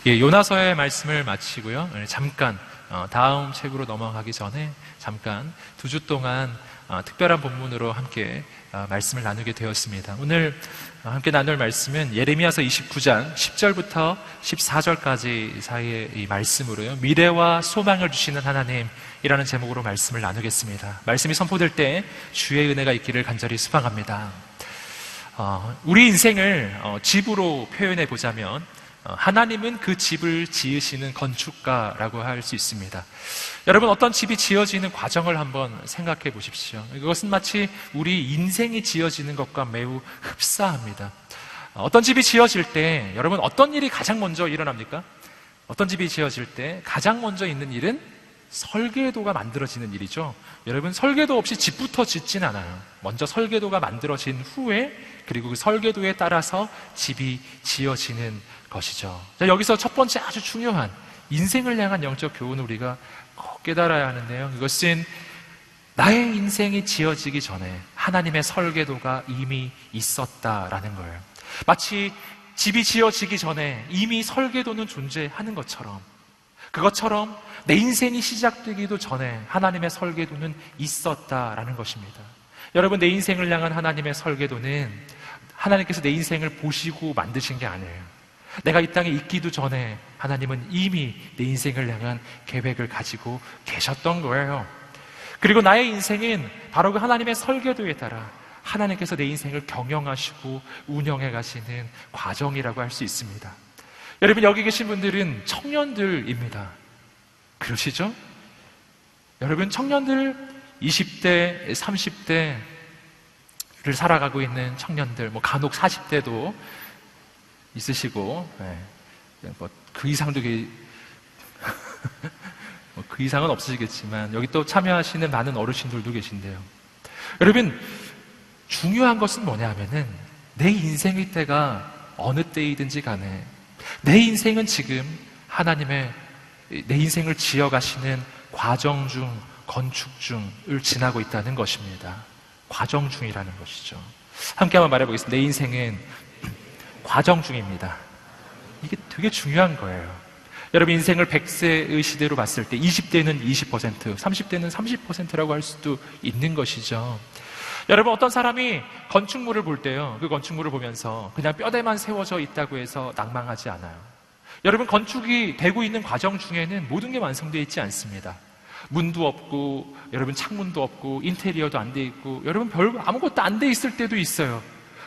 예, 요나서의 말씀을 마치고요. 잠깐 다음 책으로 넘어가기 전에 잠깐 2주 동안 특별한 본문으로 함께 말씀을 나누게 되었습니다. 오늘 함께 나눌 말씀은 예레미야서 29장 10절부터 14절까지 사이의 이 말씀으로요. 미래와 소망을 주시는 하나님이라는 제목으로 말씀을 나누겠습니다. 말씀이 선포될 때 주의 은혜가 있기를 간절히 소망합니다. 우리 인생을 집으로 표현해 보자면 하나님은 그 집을 지으시는 건축가라고 할 수 있습니다. 여러분, 어떤 집이 지어지는 과정을 한번 생각해 보십시오. 이것은 마치 우리 인생이 지어지는 것과 매우 흡사합니다. 어떤 집이 지어질 때 여러분 어떤 일이 가장 먼저 일어납니까? 어떤 집이 지어질 때 가장 먼저 있는 일은 설계도가 만들어지는 일이죠. 여러분, 설계도 없이 집부터 짓진 않아요. 먼저 설계도가 만들어진 후에 그리고 그 설계도에 따라서 집이 지어지는 것이죠. 자, 여기서 첫 번째 아주 중요한 인생을 향한 영적 교훈을 우리가 꼭 깨달아야 하는데요. 그것은 나의 인생이 지어지기 전에 하나님의 설계도가 이미 있었다라는 거예요. 마치 집이 지어지기 전에 이미 설계도는 존재하는 것처럼, 그것처럼 내 인생이 시작되기도 전에 하나님의 설계도는 있었다라는 것입니다. 여러분, 내 인생을 향한 하나님의 설계도는 하나님께서 내 인생을 보시고 만드신 게 아니에요. 내가 이 땅에 있기도 전에 하나님은 이미 내 인생을 향한 계획을 가지고 계셨던 거예요. 그리고 나의 인생은 바로 그 하나님의 설계도에 따라 하나님께서 내 인생을 경영하시고 운영해 가시는 과정이라고 할 수 있습니다. 여러분, 여기 계신 분들은 청년들입니다. 그러시죠? 여러분, 청년들 20대, 30대를 살아가고 있는 청년들, 간혹 40대도 있으시고, 그 이상도 그 이상은 없으시겠지만 여기 또 참여하시는 많은 어르신들도 계신데요. 여러분, 중요한 것은 뭐냐 하면은 내 인생의 때가 어느 때이든지 간에 내 인생은 지금 하나님의 내 인생을 지어가시는 과정 중, 건축 중을 지나고 있다는 것입니다. 과정 중이라는 것이죠. 함께 한번 말해보겠습니다. 내 인생은 과정 중입니다. 이게 되게 중요한 거예요. 여러분, 인생을 100세의 시대로 봤을 때 20대는 20%, 30대는 30%라고 할 수도 있는 것이죠. 여러분, 어떤 사람이 건축물을 볼 때요, 그 건축물을 보면서 그냥 뼈대만 세워져 있다고 해서 낭망하지 않아요. 여러분, 건축이 되고 있는 과정 중에는 모든 게 완성되어 있지 않습니다. 문도 없고, 여러분, 창문도 없고, 인테리어도 안 돼 있고, 여러분, 아무것도 안 돼 있을 때도 있어요.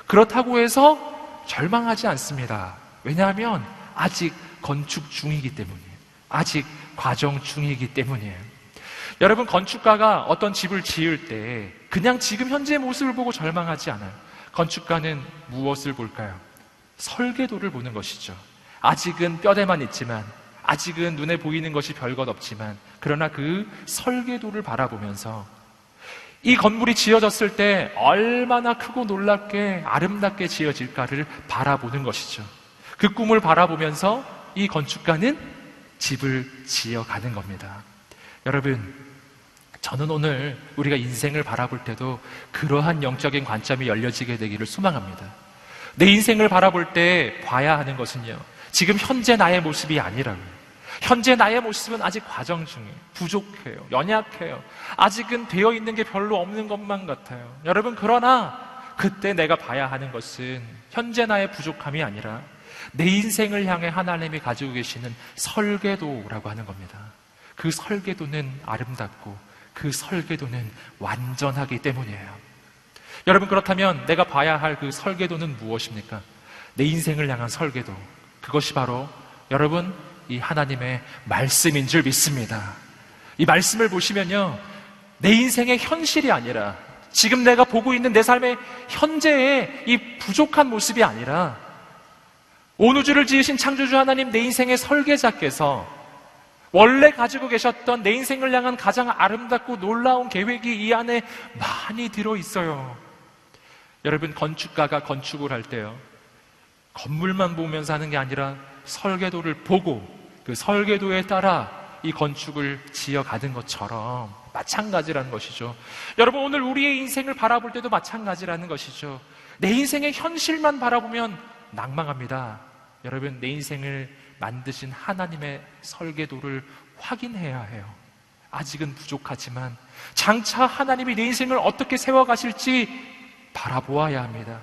그렇다고 해서 절망하지 않습니다. 왜냐하면 아직 건축 중이기 때문이에요. 아직 과정 중이기 때문이에요. 여러분, 건축가가 어떤 집을 지을 때 그냥 지금 현재의 모습을 보고 절망하지 않아요. 건축가는 무엇을 볼까요? 설계도를 보는 것이죠. 아직은 뼈대만 있지만, 아직은 눈에 보이는 것이 별것 없지만, 그러나 그 설계도를 바라보면서 이 건물이 지어졌을 때 얼마나 크고 놀랍게 아름답게 지어질까를 바라보는 것이죠. 그 꿈을 바라보면서 이 건축가는 집을 지어가는 겁니다. 여러분, 저는 오늘 우리가 인생을 바라볼 때도 그러한 영적인 관점이 열려지게 되기를 소망합니다. 내 인생을 바라볼 때 봐야 하는 것은요, 지금 현재 나의 모습이 아니라고요. 현재 나의 모습은 아직 과정 중이에요. 부족해요. 연약해요. 아직은 되어 있는 게 별로 없는 것만 같아요. 여러분, 그러나 그때 내가 봐야 하는 것은 현재 나의 부족함이 아니라 내 인생을 향해 하나님이 가지고 계시는 설계도라고 하는 겁니다. 그 설계도는 아름답고 그 설계도는 완전하기 때문이에요. 여러분, 그렇다면 내가 봐야 할 그 설계도는 무엇입니까? 내 인생을 향한 설계도, 그것이 바로 여러분, 이 하나님의 말씀인 줄 믿습니다. 이 말씀을 보시면요, 내 인생의 현실이 아니라 지금 내가 보고 있는 내 삶의 현재의 이 부족한 모습이 아니라 온 우주를 지으신 창조주 하나님, 내 인생의 설계자께서 원래 가지고 계셨던 내 인생을 향한 가장 아름답고 놀라운 계획이 이 안에 많이 들어있어요. 여러분, 건축가가 건축을 할 때요, 건물만 보면서 하는 게 아니라 설계도를 보고 그 설계도에 따라 이 건축을 지어가는 것처럼 마찬가지라는 것이죠. 여러분, 오늘 우리의 인생을 바라볼 때도 마찬가지라는 것이죠. 내 인생의 현실만 바라보면 낭망합니다. 여러분, 내 인생을 만드신 하나님의 설계도를 확인해야 해요. 아직은 부족하지만 장차 하나님이 내 인생을 어떻게 세워가실지 바라보아야 합니다.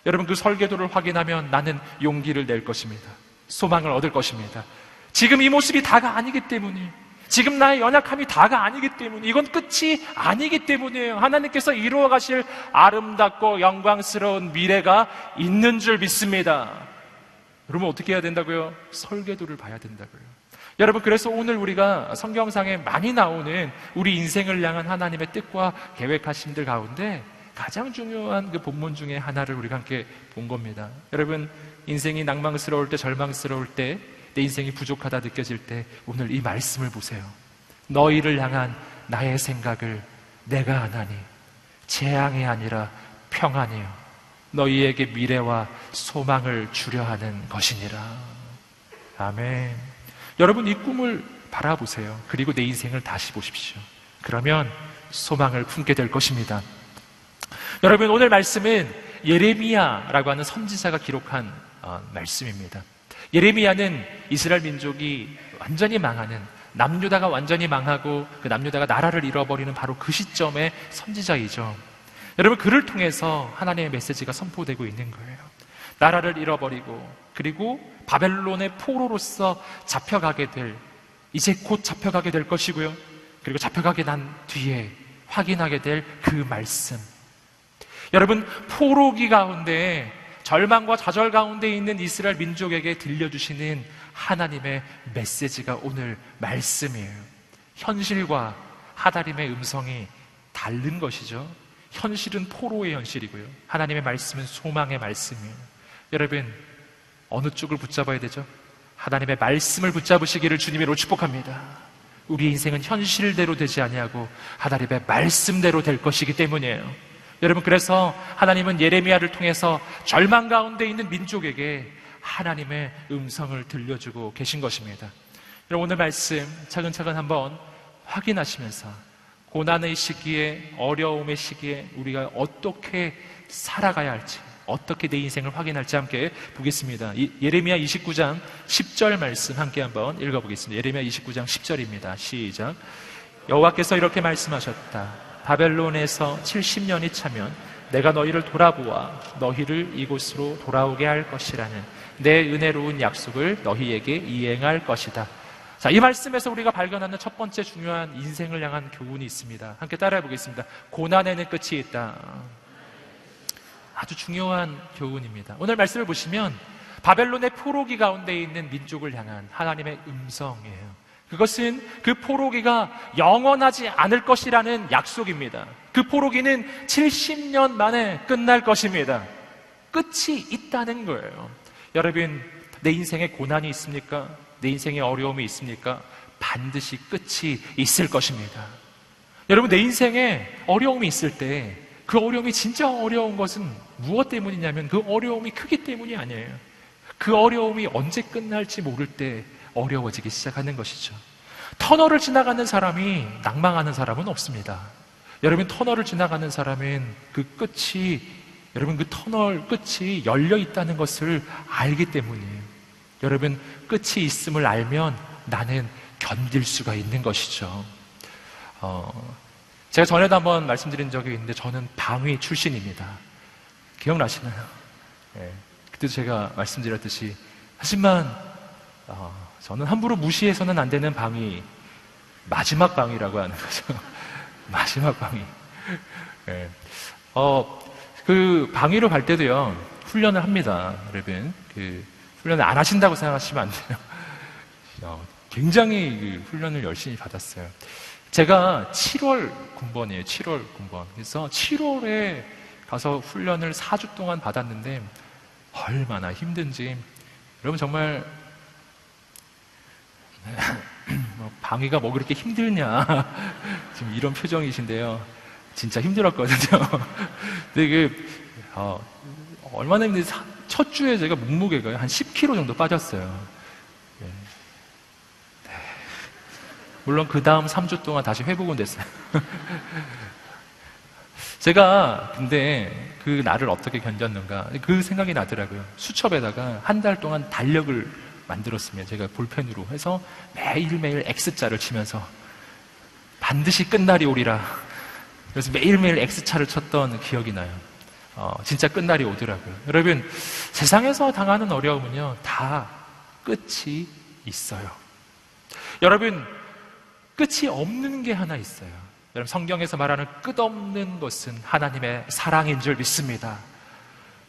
여러분, 그 설계도를 확인하면 나는 용기를 낼 것입니다. 소망을 얻을 것입니다. 지금 이 모습이 다가 아니기 때문에, 지금 나의 연약함이 다가 아니기 때문에, 이건 끝이 아니기 때문이에요. 하나님께서 이루어 가실 아름답고 영광스러운 미래가 있는 줄 믿습니다. 그러면 어떻게 해야 된다고요? 설계도를 봐야 된다고요. 여러분, 그래서 오늘 우리가 성경상에 많이 나오는 우리 인생을 향한 하나님의 뜻과 계획하심들 가운데 가장 중요한 그 본문 중에 하나를 우리가 함께 본 겁니다. 여러분, 인생이 낭망스러울 때, 절망스러울 때, 내 인생이 부족하다 느껴질 때 오늘 이 말씀을 보세요. 너희를 향한 나의 생각을 내가 하나니 재앙이 아니라 평안이요 너희에게 미래와 소망을 주려 하는 것이니라. 아멘. 여러분, 이 꿈을 바라보세요. 그리고 내 인생을 다시 보십시오. 그러면 소망을 품게 될 것입니다. 여러분, 오늘 말씀은 예레미야라고 하는 선지자가 기록한 말씀입니다. 예레미야는 이스라엘 민족이 완전히 망하는, 남유다가 완전히 망하고 그 남유다가 나라를 잃어버리는 바로 그 시점의 선지자이죠. 여러분, 그를 통해서 하나님의 메시지가 선포되고 있는 거예요. 나라를 잃어버리고 그리고 바벨론의 포로로서 잡혀가게 될, 이제 곧 잡혀가게 될 것이고요. 그리고 잡혀가게 난 뒤에 확인하게 될 그 말씀. 여러분, 포로기 가운데, 절망과 좌절 가운데 있는 이스라엘 민족에게 들려주시는 하나님의 메시지가 오늘 말씀이에요. 현실과 하나님의 음성이 다른 것이죠. 현실은 포로의 현실이고요, 하나님의 말씀은 소망의 말씀이에요. 여러분, 어느 쪽을 붙잡아야 되죠? 하나님의 말씀을 붙잡으시기를 주님으로 축복합니다. 우리 인생은 현실대로 되지 아니하고 하나님의 말씀대로 될 것이기 때문이에요. 여러분, 그래서 하나님은 예레미야를 통해서 절망 가운데 있는 민족에게 하나님의 음성을 들려주고 계신 것입니다. 여러분, 오늘 말씀 차근차근 한번 확인하시면서 고난의 시기에, 어려움의 시기에 우리가 어떻게 살아가야 할지, 어떻게 내 인생을 확인할지 함께 보겠습니다. 예레미야 29장 10절 말씀 함께 한번 읽어보겠습니다. 예레미야 29장 10절입니다. 시작. 여호와께서 이렇게 말씀하셨다. 바벨론에서 70년이 차면 내가 너희를 돌아보아 너희를 이곳으로 돌아오게 할 것이라는 내 은혜로운 약속을 너희에게 이행할 것이다. 자, 이 말씀에서 우리가 발견하는 첫 번째 중요한 인생을 향한 교훈이 있습니다. 함께 따라해 보겠습니다. 고난에는 끝이 있다. 아주 중요한 교훈입니다. 오늘 말씀을 보시면 바벨론의 포로기 가운데 있는 민족을 향한 하나님의 음성이에요. 그것은 그 포로기가 영원하지 않을 것이라는 약속입니다. 그 포로기는 70년 만에 끝날 것입니다. 끝이 있다는 거예요. 여러분, 내 인생에 고난이 있습니까? 내 인생에 어려움이 있습니까? 반드시 끝이 있을 것입니다. 여러분, 내 인생에 어려움이 있을 때 그 어려움이 진짜 어려운 것은 무엇 때문이냐면 그 어려움이 크기 때문이 아니에요. 그 어려움이 언제 끝날지 모를 때 어려워지기 시작하는 것이죠. 터널을 지나가는 사람이 낭망하는 사람은 없습니다. 여러분, 터널을 지나가는 사람은 그 끝이, 여러분, 그 터널 끝이 열려 있다는 것을 알기 때문이에요. 여러분, 끝이 있음을 알면 나는 견딜 수가 있는 것이죠. 제가 전에도 한번 말씀드린 적이 있는데 저는 방위 출신입니다. 기억나시나요? 네. 그때도 제가 말씀드렸듯이, 하지만 저는 함부로 무시해서는 안 되는 방위, 마지막 방위라고 하는 거죠. 마지막 방위. 네. 그 방위로 갈 때도요, 훈련을 합니다. 여러분, 그 훈련을 안 하신다고 생각하시면 안 돼요. 굉장히 그 훈련을 열심히 받았어요. 제가 7월 군번이에요. 7월 군번. 그래서 7월에 가서 훈련을 4주 동안 받았는데 얼마나 힘든지. 여러분, 정말 방위가 뭐 그렇게 힘들냐 지금 이런 표정이신데요, 진짜 힘들었거든요. 근데 얼마나 힘든지, 첫 주에 제가 몸무게가 한 10kg 정도 빠졌어요. 물론 그 다음 3주 동안 다시 회복은 됐어요. 제가 근데 그 날을 어떻게 견뎠는가 그 생각이 나더라고요. 수첩에다가 한 달 동안 달력을 만들었으면 제가 볼펜으로 해서 매일매일 X자를 치면서 반드시 끝날이 오리라. 그래서 매일매일 X자를 쳤던 기억이 나요. 진짜 끝날이 오더라고요. 여러분, 세상에서 당하는 어려움은요, 다 끝이 있어요. 여러분, 끝이 없는 게 하나 있어요. 여러분, 성경에서 말하는 끝없는 것은 하나님의 사랑인 줄 믿습니다.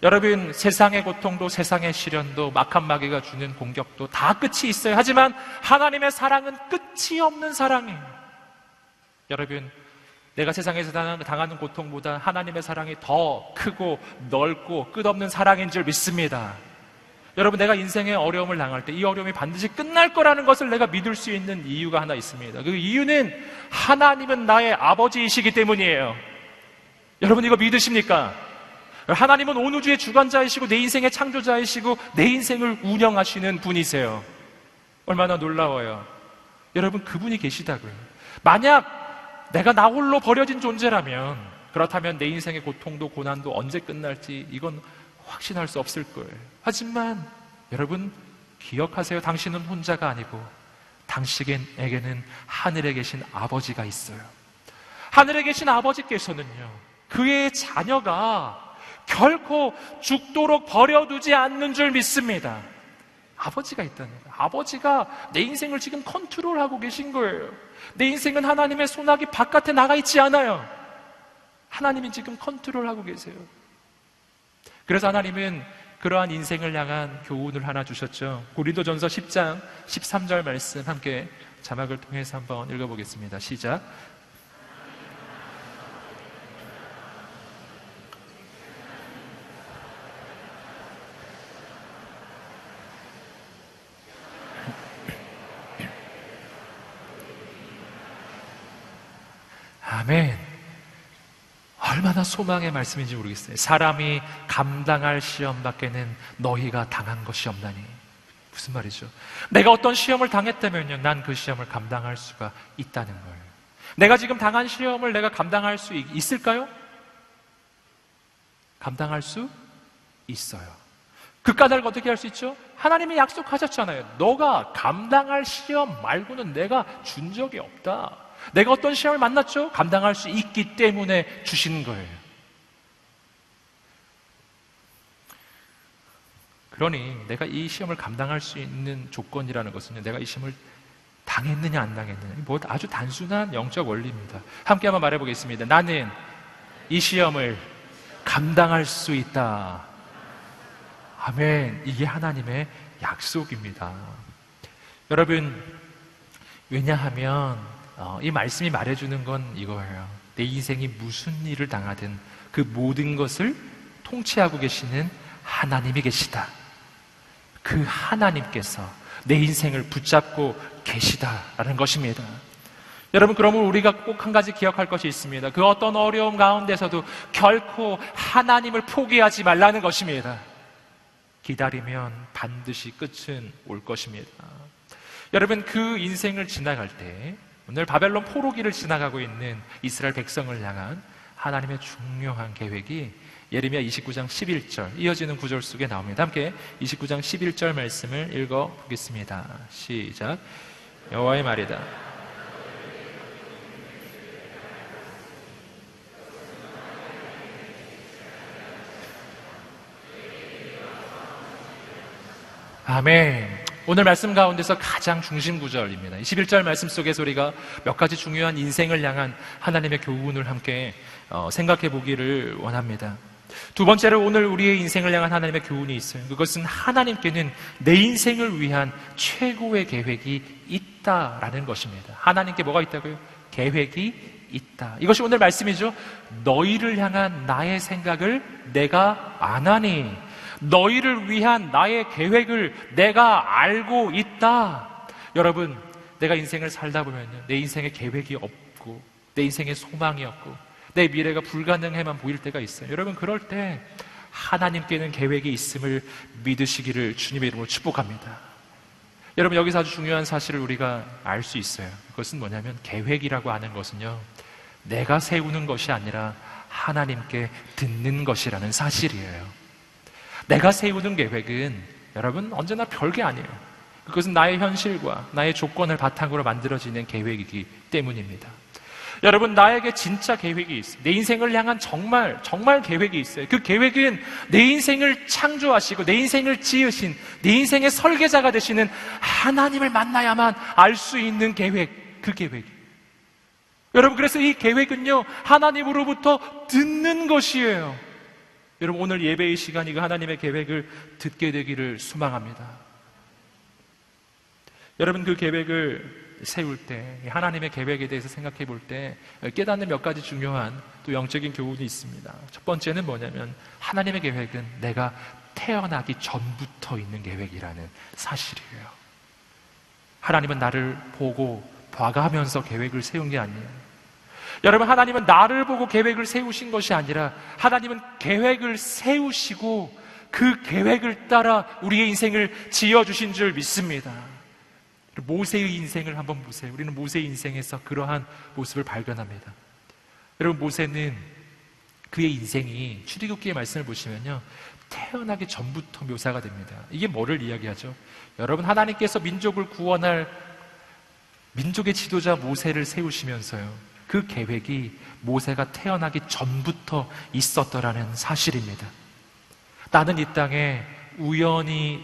여러분, 세상의 고통도 세상의 시련도 막한마귀가 주는 공격도 다 끝이 있어요. 하지만 하나님의 사랑은 끝이 없는 사랑이에요. 여러분, 내가 세상에서 당하는 고통보다 하나님의 사랑이 더 크고 넓고 끝없는 사랑인 줄 믿습니다. 여러분, 내가 인생의 어려움을 당할 때 이 어려움이 반드시 끝날 거라는 것을 내가 믿을 수 있는 이유가 하나 있습니다. 그 이유는 하나님은 나의 아버지이시기 때문이에요. 여러분, 이거 믿으십니까? 하나님은 온 우주의 주관자이시고 내 인생의 창조자이시고 내 인생을 운영하시는 분이세요. 얼마나 놀라워요. 여러분, 그분이 계시다고요. 만약 내가 나 홀로 버려진 존재라면, 그렇다면 내 인생의 고통도 고난도 언제 끝날지 이건 확신할 수 없을 거예요. 하지만 여러분, 기억하세요. 당신은 혼자가 아니고 당신에게는 하늘에 계신 아버지가 있어요. 하늘에 계신 아버지께서는요, 그의 자녀가 결코 죽도록 버려두지 않는 줄 믿습니다. 아버지가 있다는 거예요. 아버지가 내 인생을 지금 컨트롤하고 계신 거예요. 내 인생은 하나님의 손아귀 바깥에 나가 있지 않아요. 하나님이 지금 컨트롤하고 계세요. 그래서 하나님은 그러한 인생을 향한 교훈을 하나 주셨죠. 고린도전서 10장 13절 말씀 함께 자막을 통해서 한번 읽어보겠습니다. 시작. 아멘. 얼마나 소망의 말씀인지 모르겠어요. 사람이 감당할 시험 밖에는 너희가 당한 것이 없나니. 무슨 말이죠? 내가 어떤 시험을 당했다면요, 난 그 시험을 감당할 수가 있다는 거예요. 내가 지금 당한 시험을 내가 감당할 수 있을까요? 감당할 수 있어요. 그 까닭을 어떻게 할 수 있죠? 하나님이 약속하셨잖아요. 너가 감당할 시험 말고는 내가 준 적이 없다. 내가 어떤 시험을 만났죠? 감당할 수 있기 때문에 주신 거예요. 그러니 내가 이 시험을 감당할 수 있는 조건이라는 것은요, 내가 이 시험을 당했느냐 안 당했느냐, 뭐 아주 단순한 영적 원리입니다. 함께 한번 말해보겠습니다. 나는 이 시험을 감당할 수 있다. 아멘. 이게 하나님의 약속입니다. 여러분, 왜냐하면 이 말씀이 말해주는 건 이거예요. 내 인생이 무슨 일을 당하든 그 모든 것을 통치하고 계시는 하나님이 계시다. 그 하나님께서 내 인생을 붙잡고 계시다라는 것입니다. 여러분, 그러면 우리가 꼭 한 가지 기억할 것이 있습니다. 그 어떤 어려움 가운데서도 결코 하나님을 포기하지 말라는 것입니다. 기다리면 반드시 끝은 올 것입니다. 여러분, 그 인생을 지나갈 때 오늘 바벨론 포로기를 지나가고 있는 이스라엘 백성을 향한 하나님의 중요한 계획이 예레미야 29장 11절 이어지는 구절 속에 나옵니다. 함께 29장 11절 말씀을 읽어보겠습니다. 시작. 여호와의 말이다. 아멘. 오늘 말씀 가운데서 가장 중심 구절입니다. 21절 말씀 속에서 우리가 몇 가지 중요한 인생을 향한 하나님의 교훈을 함께 생각해 보기를 원합니다. 두 번째로 오늘 우리의 인생을 향한 하나님의 교훈이 있어요. 그것은 하나님께는 내 인생을 위한 최고의 계획이 있다라는 것입니다. 하나님께 뭐가 있다고요? 계획이 있다. 이것이 오늘 말씀이죠. 너희를 향한 나의 생각을 내가 아나니, 너희를 위한 나의 계획을 내가 알고 있다. 여러분, 내가 인생을 살다 보면 내 인생에 계획이 없고 내 인생에 소망이 없고 내 미래가 불가능해만 보일 때가 있어요. 여러분, 그럴 때 하나님께는 계획이 있음을 믿으시기를 주님의 이름으로 축복합니다. 여러분, 여기서 아주 중요한 사실을 우리가 알 수 있어요. 그것은 뭐냐면 계획이라고 하는 것은요, 내가 세우는 것이 아니라 하나님께 듣는 것이라는 사실이에요. 내가 세우는 계획은 여러분 언제나 별게 아니에요. 그것은 나의 현실과 나의 조건을 바탕으로 만들어지는 계획이기 때문입니다. 여러분, 나에게 진짜 계획이 있어요. 내 인생을 향한 정말 계획이 있어요. 그 계획은 내 인생을 창조하시고 내 인생을 지으신, 내 인생의 설계자가 되시는 하나님을 만나야만 알 수 있는 계획, 그 계획. 여러분, 그래서 이 계획은요, 하나님으로부터 듣는 것이에요. 여러분, 오늘 예배의 시간이 그 하나님의 계획을 듣게 되기를 소망합니다. 여러분, 그 계획을 세울 때, 하나님의 계획에 대해서 생각해 볼 때 깨닫는 몇 가지 중요한 또 영적인 교훈이 있습니다. 첫 번째는 뭐냐면, 하나님의 계획은 내가 태어나기 전부터 있는 계획이라는 사실이에요. 하나님은 나를 보고 봐가면서 계획을 세운 게 아니에요. 여러분, 하나님은 나를 보고 계획을 세우신 것이 아니라 하나님은 계획을 세우시고 그 계획을 따라 우리의 인생을 지어주신 줄 믿습니다. 모세의 인생을 한번 보세요. 우리는 모세의 인생에서 그러한 모습을 발견합니다. 여러분, 모세는 그의 인생이 출애굽기의 말씀을 보시면요, 태어나기 전부터 묘사가 됩니다. 이게 뭐를 이야기하죠? 여러분, 하나님께서 민족을 구원할 민족의 지도자 모세를 세우시면서요, 그 계획이 모세가 태어나기 전부터 있었더라는 사실입니다. 나는 이 땅에 우연히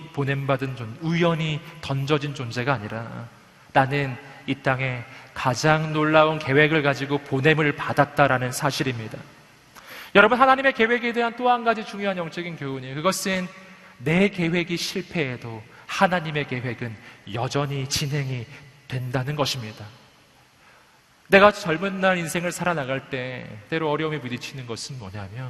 우연히 던져진 존재가 아니라 나는 이 땅에 가장 놀라운 계획을 가지고 보냄을 받았다라는 사실입니다. 여러분, 하나님의 계획에 대한 또 한 가지 중요한 영적인 교훈이에요. 그것은 내 계획이 실패해도 하나님의 계획은 여전히 진행이 된다는 것입니다. 내가 젊은 날 인생을 살아나갈 때 때로 어려움에 부딪히는 것은 뭐냐면,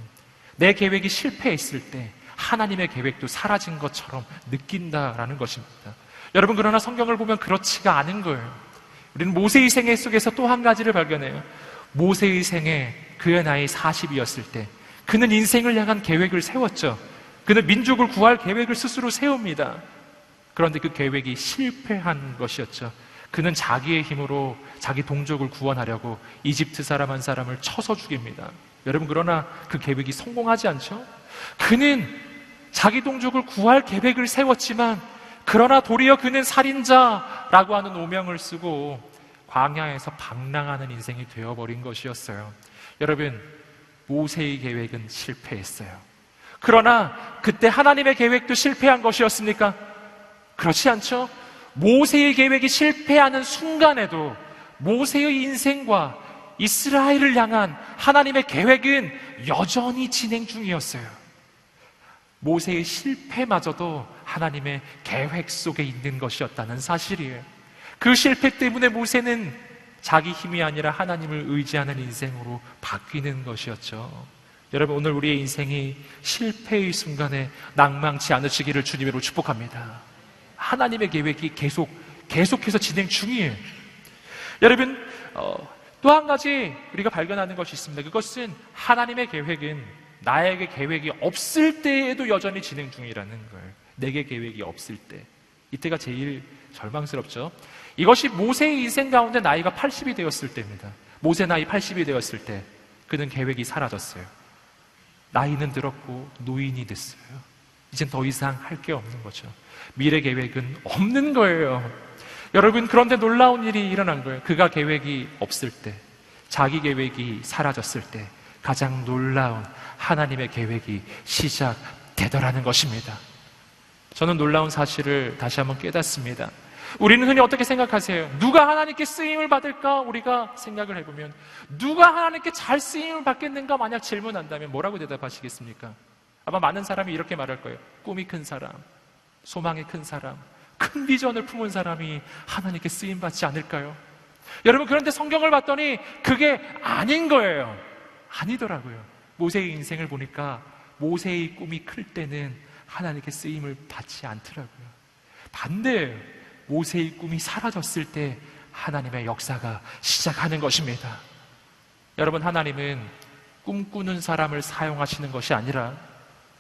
내 계획이 실패했을 때 하나님의 계획도 사라진 것처럼 느낀다라는 것입니다. 여러분, 그러나 성경을 보면 그렇지가 않은 거예요. 우리는 모세의 생애 속에서 또 한 가지를 발견해요. 모세의 생애, 그의 나이 40이었을 때 그는 인생을 향한 계획을 세웠죠. 그는 민족을 구할 계획을 스스로 세웁니다. 그런데 그 계획이 실패한 것이었죠. 그는 자기의 힘으로 자기 동족을 구원하려고 이집트 사람 한 사람을 쳐서 죽입니다. 여러분, 그러나 그 계획이 성공하지 않죠? 그는 자기 동족을 구할 계획을 세웠지만, 그러나 도리어 그는 살인자라고 하는 오명을 쓰고 광야에서 방랑하는 인생이 되어버린 것이었어요. 여러분, 모세의 계획은 실패했어요. 그러나 그때 하나님의 계획도 실패한 것이었습니까? 그렇지 않죠? 모세의 계획이 실패하는 순간에도 모세의 인생과 이스라엘을 향한 하나님의 계획은 여전히 진행 중이었어요. 모세의 실패마저도 하나님의 계획 속에 있는 것이었다는 사실이에요. 그 실패 때문에 모세는 자기 힘이 아니라 하나님을 의지하는 인생으로 바뀌는 것이었죠. 여러분, 오늘 우리의 인생이 실패의 순간에 낭망치 않으시기를 주님으로 축복합니다. 하나님의 계획이 계속해서 진행 중이에요. 여러분, 또 한 가지 우리가 발견하는 것이 있습니다. 그것은 하나님의 계획은 나에게 계획이 없을 때에도 여전히 진행 중이라는 거예요. 내게 계획이 없을 때, 이때가 제일 절망스럽죠. 이것이 모세의 인생 가운데 나이가 80이 되었을 때입니다. 모세 나이 80이 되었을 때 그는 계획이 사라졌어요. 나이는 들었고 노인이 됐어요. 이젠 더 이상 할 게 없는 거죠. 미래 계획은 없는 거예요. 여러분, 그런데 놀라운 일이 일어난 거예요. 그가 계획이 없을 때, 자기 계획이 사라졌을 때 가장 놀라운 하나님의 계획이 시작되더라는 것입니다. 저는 놀라운 사실을 다시 한번 깨닫습니다. 우리는 흔히 어떻게 생각하세요? 누가 하나님께 쓰임을 받을까? 우리가 생각을 해보면 누가 하나님께 잘 쓰임을 받겠는가? 만약 질문한다면 뭐라고 대답하시겠습니까? 아마 많은 사람이 이렇게 말할 거예요. 꿈이 큰 사람, 소망이 큰 사람, 큰 비전을 품은 사람이 하나님께 쓰임받지 않을까요? 여러분, 그런데 성경을 봤더니 그게 아닌 거예요. 아니더라고요. 모세의 인생을 보니까 모세의 꿈이 클 때는 하나님께 쓰임을 받지 않더라고요. 반대예요. 모세의 꿈이 사라졌을 때 하나님의 역사가 시작하는 것입니다. 여러분, 하나님은 꿈꾸는 사람을 사용하시는 것이 아니라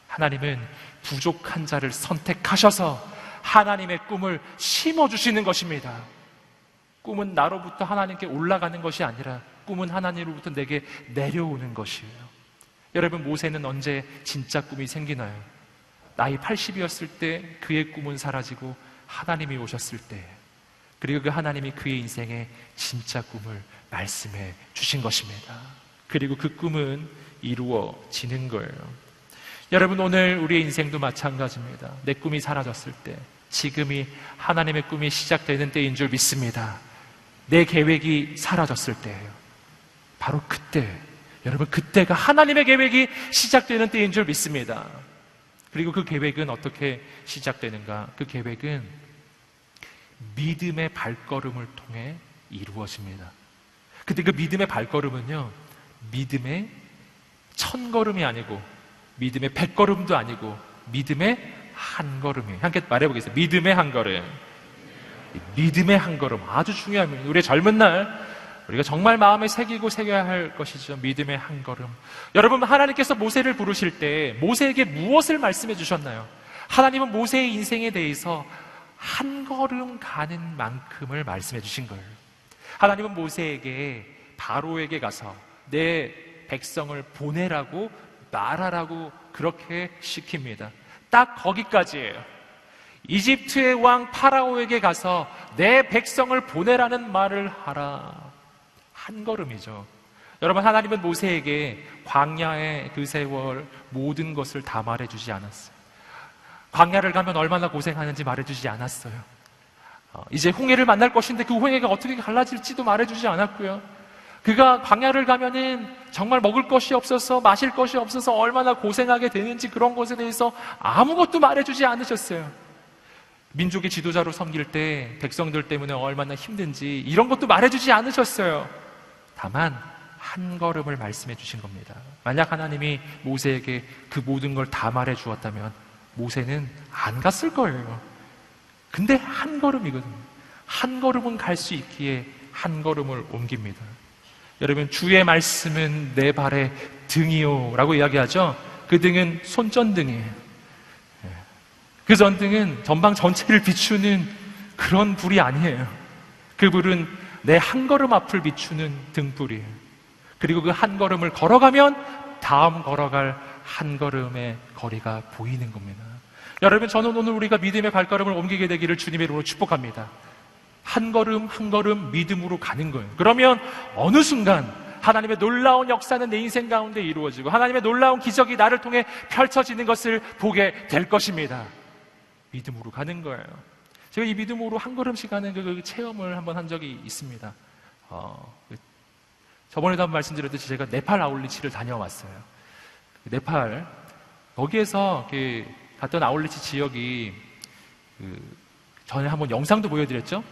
하나님은 부족한 자를 선택하셔서 하나님의 꿈을 심어주시는 것입니다. 꿈은 나로부터 하나님께 올라가는 것이 아니라 꿈은 하나님으로부터 내게 내려오는 것이에요. 여러분, 모세는 언제 진짜 꿈이 생기나요? 나이 80이었을 때 그의 꿈은 사라지고 하나님이 오셨을 때, 그리고 그 하나님이 그의 인생의 진짜 꿈을 말씀해 주신 것입니다. 그리고 그 꿈은 이루어지는 거예요. 여러분, 오늘 우리의 인생도 마찬가지입니다. 내 꿈이 사라졌을 때, 지금이 하나님의 꿈이 시작되는 때인 줄 믿습니다. 내 계획이 사라졌을 때예요. 바로 그때, 여러분, 그때가 하나님의 계획이 시작되는 때인 줄 믿습니다. 그리고 그 계획은 어떻게 시작되는가? 그 계획은 믿음의 발걸음을 통해 이루어집니다. 근데 그 믿음의 발걸음은요, 믿음의 1000걸음이 아니고, 믿음의 100걸음도 아니고, 믿음의 한 걸음이에요. 함께 말해보겠습니다. 믿음의 한 걸음. 믿음의 한 걸음. 아주 중요합니다. 우리의 젊은 날, 우리가 정말 마음에 새기고 새겨야 할 것이죠. 믿음의 한 걸음. 여러분, 하나님께서 모세를 부르실 때 모세에게 무엇을 말씀해 주셨나요? 하나님은 모세의 인생에 대해서 한 걸음 가는 만큼을 말씀해 주신 거예요. 하나님은 모세에게 바로에게 가서 내 백성을 보내라고 말하라고 그렇게 시킵니다. 딱 거기까지예요. 이집트의 왕 파라오에게 가서 내 백성을 보내라는 말을 하라. 한 걸음이죠. 여러분, 하나님은 모세에게 광야의 그 세월 모든 것을 다 말해주지 않았어요. 광야를 가면 얼마나 고생하는지 말해주지 않았어요. 이제 홍해를 만날 것인데 그 홍해가 어떻게 갈라질지도 말해주지 않았고요. 그가 광야를 가면은 정말 먹을 것이 없어서 마실 것이 없어서 얼마나 고생하게 되는지 그런 것에 대해서 아무것도 말해주지 않으셨어요. 민족의 지도자로 섬길 때 백성들 때문에 얼마나 힘든지 이런 것도 말해주지 않으셨어요. 다만 한 걸음을 말씀해 주신 겁니다. 만약 하나님이 모세에게 그 모든 걸 다 말해 주었다면 모세는 안 갔을 거예요. 근데 한 걸음이거든요. 한 걸음은 갈 수 있기에 한 걸음을 옮깁니다. 여러분, 주의 말씀은 내 발의 등이요 라고 이야기하죠. 그 등은 손전등이에요. 그 전등은 전방 전체를 비추는 그런 불이 아니에요. 그 불은 내 한 걸음 앞을 비추는 등불이에요. 그리고 그 한 걸음을 걸어가면 다음 걸어갈 한 걸음의 거리가 보이는 겁니다. 여러분, 저는 오늘 우리가 믿음의 발걸음을 옮기게 되기를 주님의 이름으로 축복합니다. 한 걸음 한 걸음 믿음으로 가는 거예요. 그러면 어느 순간 하나님의 놀라운 역사는 내 인생 가운데 이루어지고 하나님의 놀라운 기적이 나를 통해 펼쳐지는 것을 보게 될 것입니다. 믿음으로 가는 거예요. 제가 이 믿음으로 한 걸음씩 가는 그 체험을 한번 한 적이 있습니다. 저번에도 한번 말씀드렸듯이 제가 네팔 아울리치를 다녀왔어요. 네팔, 거기에서 갔던 아울리치 지역이 전에 한번 영상도 보여드렸죠?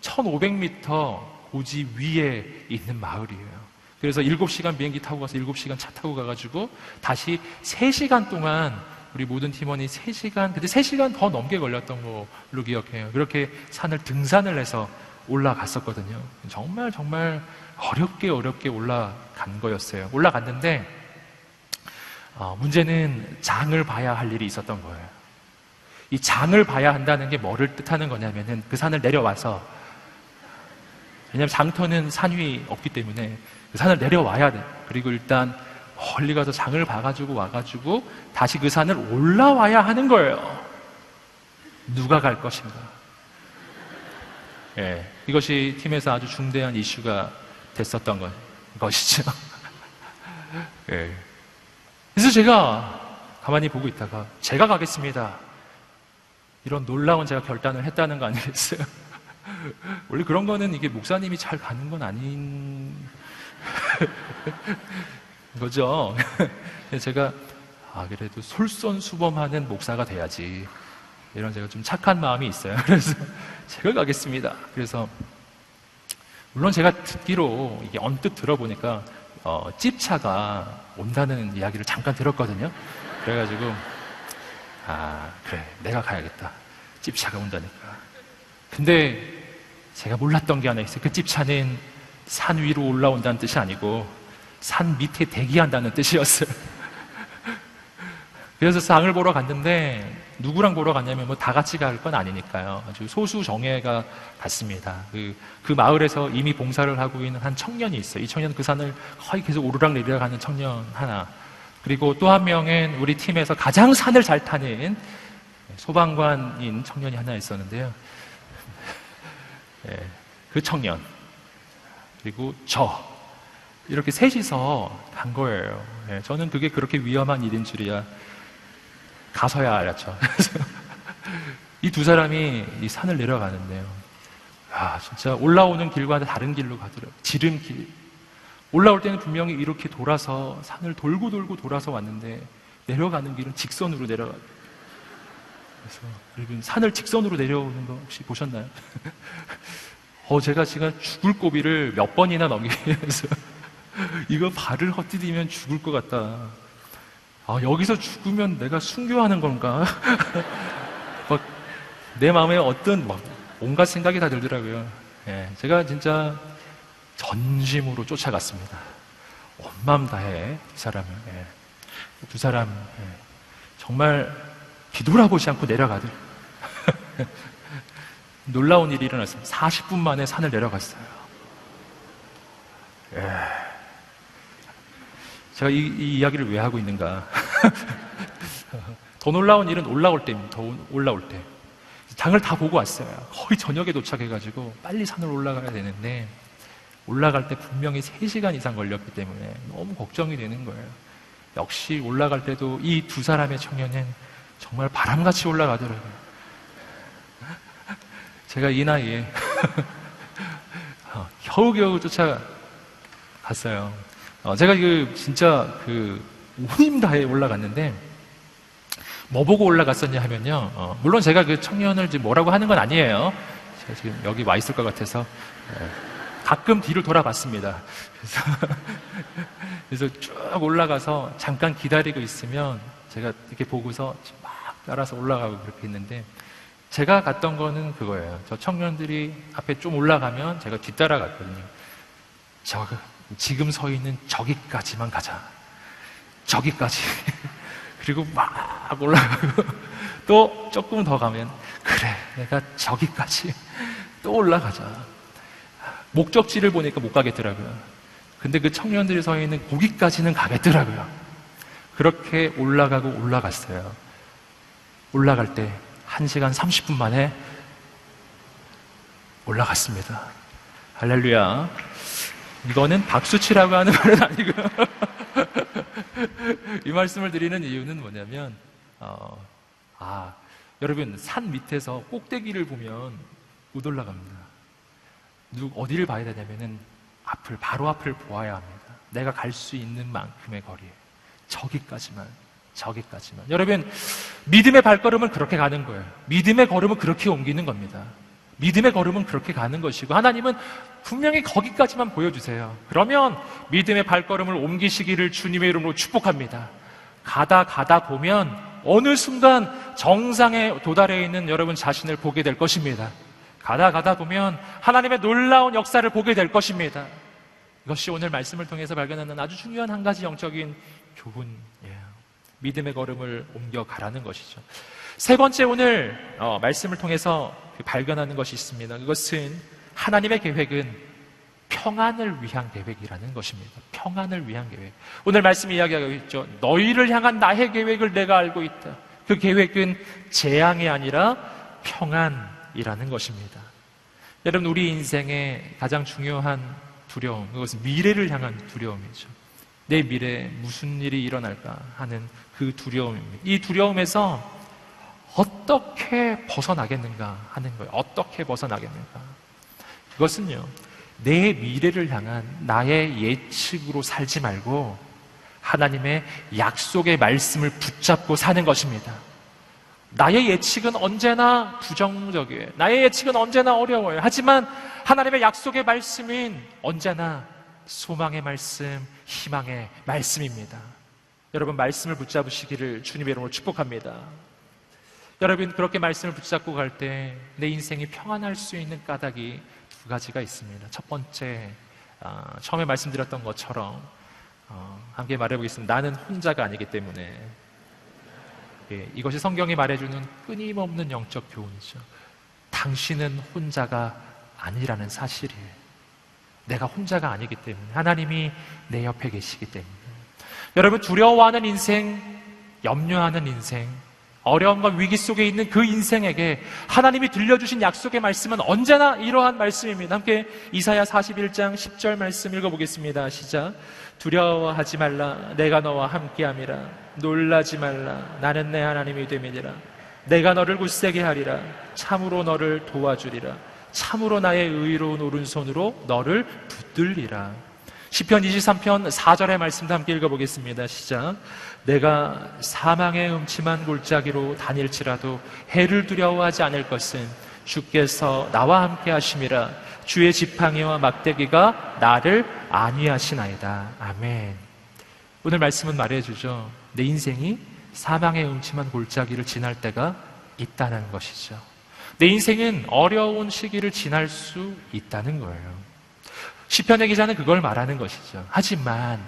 1500m 고지 위에 있는 마을이에요. 그래서 7시간 비행기 타고 가서 7시간 차 타고 가가지고 다시 3시간 동안 우리 모든 팀원이 3시간, 근데 3시간 더 넘게 걸렸던 걸로 기억해요. 그렇게 산을 등산을 해서 올라갔었거든요. 정말 어렵게 올라간 거였어요. 올라갔는데 문제는 장을 봐야 할 일이 있었던 거예요. 이 장을 봐야 한다는 게 뭐를 뜻하는 거냐면은 그 산을 내려와서, 왜냐하면 장터는 산 위에 없기 때문에 그 산을 내려와야 돼. 그리고 일단 멀리 가서 장을 봐가지고 와가지고 다시 그 산을 올라와야 하는 거예요. 누가 갈 것인가? 예, 이것이 팀에서 아주 중대한 이슈가 됐었던 것이죠. 예. 그래서 제가 가만히 보고 있다가 제가 가겠습니다. 이런 놀라운 제가 결단을 했다는 거 아니겠어요? 원래 그런 거는 이게 목사님이 잘 가는 건 아닌 거죠. 제가 그래도 솔선수범하는 목사가 돼야지, 이런 제가 좀 착한 마음이 있어요. 그래서 제가 가겠습니다. 그래서 물론 제가 듣기로 이게 언뜻 들어보니까 찝차가 온다는 이야기를 잠깐 들었거든요. 그래가지고 그래, 내가 가야겠다. 찝차가 온다니까. 근데 제가 몰랐던 게 하나 있어요. 그 찝차는 산 위로 올라온다는 뜻이 아니고 산 밑에 대기한다는 뜻이었어요. 그래서 상을 보러 갔는데 누구랑 보러 갔냐면 뭐 다 같이 갈 건 아니니까요. 아주 소수 정예가 갔습니다. 그 마을에서 이미 봉사를 하고 있는 한 청년이 있어요. 이 청년은 그 산을 거의 계속 오르락내리락 하는 청년 하나. 그리고 또 한 명은 우리 팀에서 가장 산을 잘 타는 소방관인 청년이 하나 있었는데요. 그 청년, 그리고 이렇게 셋이서 간 거예요. 저는 그게 그렇게 위험한 일인 줄이야 가서야 알았죠. 이 두 사람이 이 산을 내려가는데요. 진짜 올라오는 길과 다른 길로 가더라고요. 지름길. 올라올 때는 분명히 이렇게 돌아서 산을 돌고 돌아서 왔는데 내려가는 길은 직선으로 내려가요. 그래서 여러분 산을 직선으로 내려오는 거 혹시 보셨나요? 제가 지금 죽을 고비를 몇 번이나 넘기기 위해서 이거 발을 헛디디면 죽을 것 같다. 여기서 죽으면 내가 순교하는 건가? 내 마음에 어떤 온갖 생각이 다 들더라고요. 제가 진짜 전심으로 쫓아갔습니다. 온 마음 다해 이 사람을. 두 사람 정말 뒤돌아보지 않고 내려가들. 놀라운 일이 일어났습니다. 40분 만에 산을 내려갔어요. 제가 이 이야기를 왜 하고 있는가? 더 놀라운 일은 올라올 때입니다. 더 올라올 때. 장을 다 보고 왔어요. 거의 저녁에 도착해가지고 빨리 산을 올라가야 되는데 올라갈 때 분명히 3시간 이상 걸렸기 때문에 너무 걱정이 되는 거예요. 역시 올라갈 때도 이 두 사람의 청년은 정말 바람같이 올라가더라고요. 제가 이 나이에 겨우겨우 쫓아갔어요. 제가 진짜 온 힘 다해 올라갔는데 뭐 보고 올라갔었냐 하면요. 물론 제가 그 청년을 지금 뭐라고 하는 건 아니에요. 제가 지금 여기 와 있을 것 같아서 가끔 뒤를 돌아봤습니다. 그래서 쭉 올라가서 잠깐 기다리고 있으면 제가 이렇게 보고서 막 따라서 올라가고 그렇게 했는데 제가 갔던 거는 그거예요. 저 청년들이 앞에 좀 올라가면 제가 뒤따라갔거든요. 지금 서 있는 저기까지만 가자. 저기까지. 그리고 막 올라가고 또 조금 더 가면 그래 내가 저기까지 또 올라가자. 목적지를 보니까 못 가겠더라고요. 근데 그 청년들이 서 있는 거기까지는 가겠더라고요. 그렇게 올라가고 올라갔어요. 올라갈 때 1시간 30분 만에 올라갔습니다. 할렐루야. 이거는 박수치라고 하는 말은 아니고요. 이 말씀을 드리는 이유는 뭐냐면 여러분 산 밑에서 꼭대기를 보면 못 올라갑니다. 어디를 봐야 되냐면은 바로 앞을 보아야 합니다. 내가 갈 수 있는 만큼의 거리에 저기까지만. 여러분 믿음의 발걸음은 그렇게 가는 거예요. 믿음의 걸음은 그렇게 옮기는 겁니다. 믿음의 걸음은 그렇게 가는 것이고 하나님은 분명히 거기까지만 보여주세요. 그러면 믿음의 발걸음을 옮기시기를 주님의 이름으로 축복합니다. 가다 보면 어느 순간 정상에 도달해 있는 여러분 자신을 보게 될 것입니다. 가다 보면 하나님의 놀라운 역사를 보게 될 것입니다. 이것이 오늘 말씀을 통해서 발견하는 아주 중요한 한 가지 영적인 교훈이에요. 믿음의 걸음을 옮겨가라는 것이죠. 세 번째 오늘 말씀을 통해서 발견하는 것이 있습니다. 그것은 하나님의 계획은 평안을 위한 계획이라는 것입니다. 평안을 위한 계획. 오늘 말씀 이야기하고 있죠. 너희를 향한 나의 계획을 내가 알고 있다. 그 계획은 재앙이 아니라 평안이라는 것입니다. 여러분 우리 인생의 가장 중요한 두려움, 그것은 미래를 향한 두려움이죠. 내 미래에 무슨 일이 일어날까 하는 그 두려움입니다. 이 두려움에서 어떻게 벗어나겠는가 하는 거예요. 어떻게 벗어나겠는가. 그것은요, 내 미래를 향한 나의 예측으로 살지 말고 하나님의 약속의 말씀을 붙잡고 사는 것입니다. 나의 예측은 언제나 부정적이에요. 나의 예측은 언제나 어려워요. 하지만 하나님의 약속의 말씀은 언제나 소망의 말씀, 희망의 말씀입니다. 여러분 말씀을 붙잡으시기를 주님의 이름으로 축복합니다. 여러분 그렇게 말씀을 붙잡고 갈 때 내 인생이 평안할 수 있는 까닭이 두 가지가 있습니다. 첫 번째, 처음에 말씀드렸던 것처럼 함께 말해보겠습니다. 나는 혼자가 아니기 때문에. 이것이 성경이 말해주는 끊임없는 영적 교훈이죠. 당신은 혼자가 아니라는 사실이에요. 내가 혼자가 아니기 때문에, 하나님이 내 옆에 계시기 때문에. 여러분, 두려워하는 인생, 염려하는 인생, 어려움과 위기 속에 있는 그 인생에게 하나님이 들려주신 약속의 말씀은 언제나 이러한 말씀입니다. 함께 이사야 41장 10절 말씀 읽어보겠습니다. 시작. 두려워하지 말라. 내가 너와 함께함이라. 놀라지 말라. 나는 내 하나님이 됨이니라. 내가 너를 굳세게 하리라. 참으로 너를 도와주리라. 참으로 나의 의로운 오른손으로 너를 붙들리라. 시편 23편 4절의 말씀도 함께 읽어보겠습니다. 시작. 내가 사망의 음침한 골짜기로 다닐지라도 해를 두려워하지 않을 것은 주께서 나와 함께 하심이라. 주의 지팡이와 막대기가 나를 안위하시나이다. 아멘. 오늘 말씀은 말해주죠. 내 인생이 사망의 음침한 골짜기를 지날 때가 있다는 것이죠. 내 인생은 어려운 시기를 지날 수 있다는 거예요. 시편의 기자는 그걸 말하는 것이죠. 하지만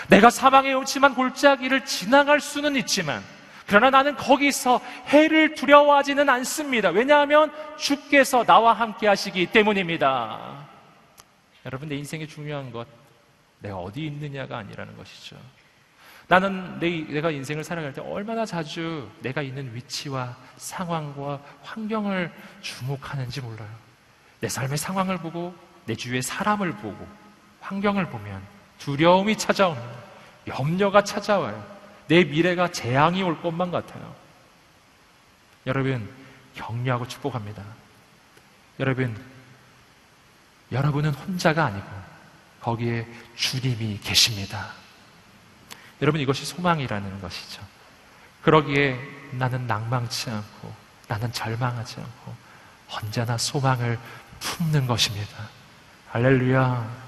내가 사망의 음침한 골짜기를 지나갈 수는 있지만, 그러나 나는 거기서 해를 두려워하지는 않습니다. 왜냐하면 주께서 나와 함께 하시기 때문입니다. 여러분, 내 인생의 중요한 것, 내가 어디 있느냐가 아니라는 것이죠. 나는 내가 인생을 살아갈 때 얼마나 자주 내가 있는 위치와 상황과 환경을 주목하는지 몰라요. 내 삶의 상황을 보고 내 주위의 사람을 보고 환경을 보면 두려움이 찾아옵니다. 염려가 찾아와요. 내 미래가 재앙이 올 것만 같아요. 여러분, 격려하고 축복합니다. 여러분은 혼자가 아니고 거기에 주님이 계십니다. 여러분, 이것이 소망이라는 것이죠. 그러기에 나는 낭망치 않고 나는 절망하지 않고 언제나 소망을 품는 것입니다. 할렐루야.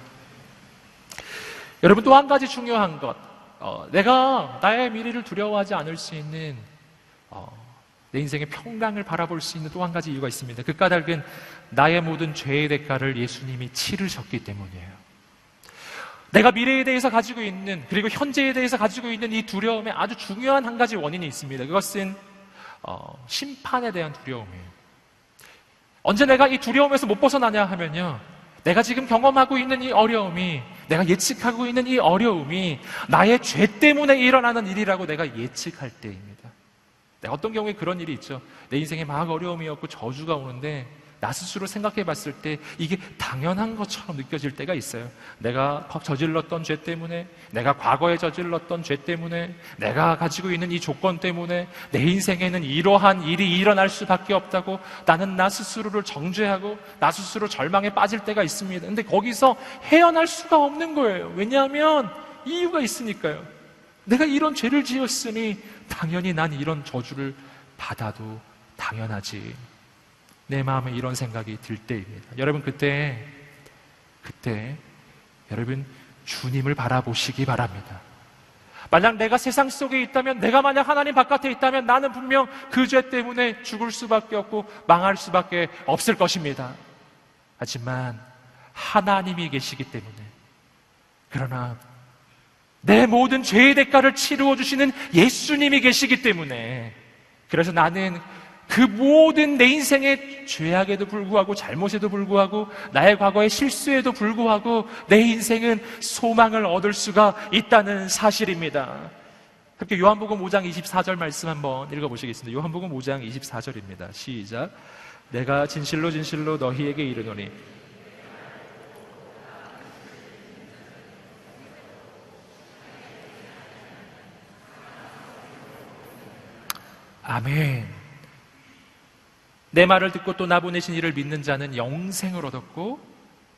여러분, 또 한 가지 중요한 것, 내가 나의 미래를 두려워하지 않을 수 있는 내 인생의 평강을 바라볼 수 있는 또 한 가지 이유가 있습니다. 그 까닭은 나의 모든 죄의 대가를 예수님이 치르셨기 때문이에요. 내가 미래에 대해서 가지고 있는, 그리고 현재에 대해서 가지고 있는 이 두려움에 아주 중요한 한 가지 원인이 있습니다. 그것은 심판에 대한 두려움이에요. 언제 내가 이 두려움에서 못 벗어나냐 하면요, 내가 지금 경험하고 있는 이 어려움이, 내가 예측하고 있는 이 어려움이 나의 죄 때문에 일어나는 일이라고 내가 예측할 때입니다. 어떤 경우에 그런 일이 있죠. 내 인생에 막 어려움이었고 저주가 오는데 나 스스로 생각해 봤을 때 이게 당연한 것처럼 느껴질 때가 있어요. 내가 저질렀던 죄 때문에, 내가 과거에 저질렀던 죄 때문에, 내가 가지고 있는 이 조건 때문에 내 인생에는 이러한 일이 일어날 수밖에 없다고 나는 나 스스로를 정죄하고 나 스스로 절망에 빠질 때가 있습니다. 근데 거기서 헤어날 수가 없는 거예요. 왜냐하면 이유가 있으니까요. 내가 이런 죄를 지었으니 당연히 난 이런 저주를 받아도 당연하지. 내 마음에 이런 생각이 들 때입니다. 여러분, 그때 여러분 주님을 바라보시기 바랍니다. 만약 내가 세상 속에 있다면, 내가 만약 하나님 바깥에 있다면 나는 분명 그 죄 때문에 죽을 수밖에 없고 망할 수밖에 없을 것입니다. 하지만 하나님이 계시기 때문에, 그러나 내 모든 죄의 대가를 치루어 주시는 예수님이 계시기 때문에, 그래서 나는 그 모든 내 인생의 죄악에도 불구하고, 잘못에도 불구하고, 나의 과거의 실수에도 불구하고 내 인생은 소망을 얻을 수가 있다는 사실입니다. 함께 요한복음 5장 24절 말씀 한번 읽어보시겠습니다. 요한복음 5장 24절입니다. 시작. 내가 진실로 진실로 너희에게 이르노니 아멘. 내 말을 듣고 또 나 보내신 이를 믿는 자는 영생을 얻었고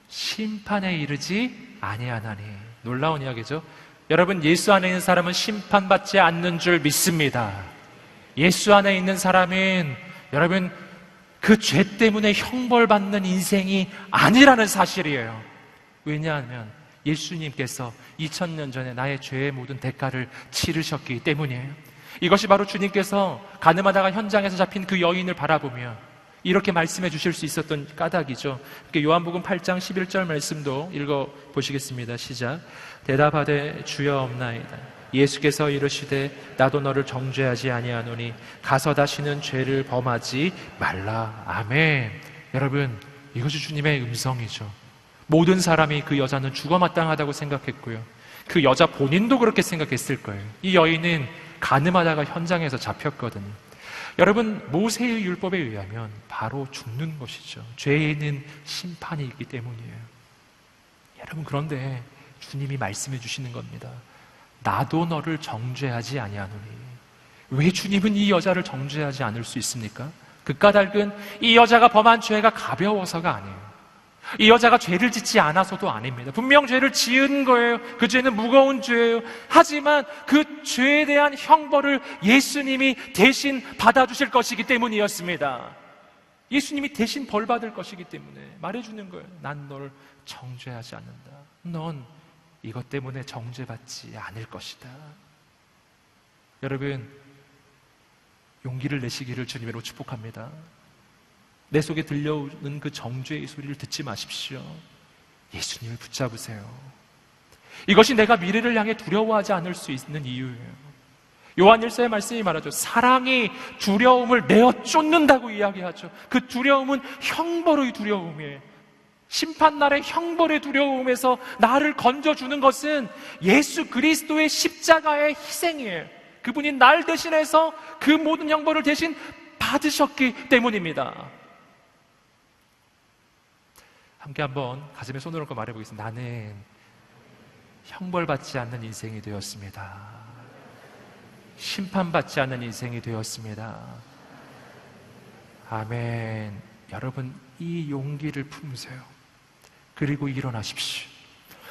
심판에 이르지 아니하나니. 놀라운 이야기죠. 여러분, 예수 안에 있는 사람은 심판받지 않는 줄 믿습니다. 예수 안에 있는 사람은 여러분 그 죄 때문에 형벌받는 인생이 아니라는 사실이에요. 왜냐하면 예수님께서 2000년 전에 나의 죄의 모든 대가를 치르셨기 때문이에요. 이것이 바로 주님께서 가늠하다가 현장에서 잡힌 그 여인을 바라보며 이렇게 말씀해 주실 수 있었던 까닭이죠. 요한복음 8장 11절 말씀도 읽어보시겠습니다. 시작. 대답하되 주여 없나이다. 예수께서 이르시되 나도 너를 정죄하지 아니하노니 가서 다시는 죄를 범하지 말라. 아멘. 여러분, 이것이 주님의 음성이죠. 모든 사람이 그 여자는 죽어 마땅하다고 생각했고요. 그 여자 본인도 그렇게 생각했을 거예요. 이 여인은 간음하다가 현장에서 잡혔거든요. 여러분, 모세의 율법에 의하면 바로 죽는 것이죠. 죄에는 심판이 있기 때문이에요. 여러분, 그런데 주님이 말씀해 주시는 겁니다. 나도 너를 정죄하지 아니하노니. 왜 주님은 이 여자를 정죄하지 않을 수 있습니까? 그 까닭은 이 여자가 범한 죄가 가벼워서가 아니에요. 이 여자가 죄를 짓지 않아서도 아닙니다. 분명 죄를 지은 거예요. 그 죄는 무거운 죄예요. 하지만 그 죄에 대한 형벌을 예수님이 대신 받아주실 것이기 때문이었습니다. 예수님이 대신 벌 받을 것이기 때문에 말해주는 거예요. 난 너를 정죄하지 않는다. 넌 이것 때문에 정죄받지 않을 것이다. 여러분, 용기를 내시기를 주님으로 축복합니다. 내 속에 들려오는 그 정죄의 소리를 듣지 마십시오. 예수님을 붙잡으세요. 이것이 내가 미래를 향해 두려워하지 않을 수 있는 이유예요. 요한일서의 말씀이 말하죠. 사랑이 두려움을 내어 쫓는다고 이야기하죠. 그 두려움은 형벌의 두려움이에요. 심판날의 형벌의 두려움에서 나를 건져주는 것은 예수 그리스도의 십자가의 희생이에요. 그분이 날 대신해서 그 모든 형벌을 대신 받으셨기 때문입니다. 함께 한번 가슴에 손을 얹고 말해보겠습니다. 나는 형벌받지 않는 인생이 되었습니다. 심판받지 않는 인생이 되었습니다. 아멘. 여러분, 이 용기를 품으세요. 그리고 일어나십시오.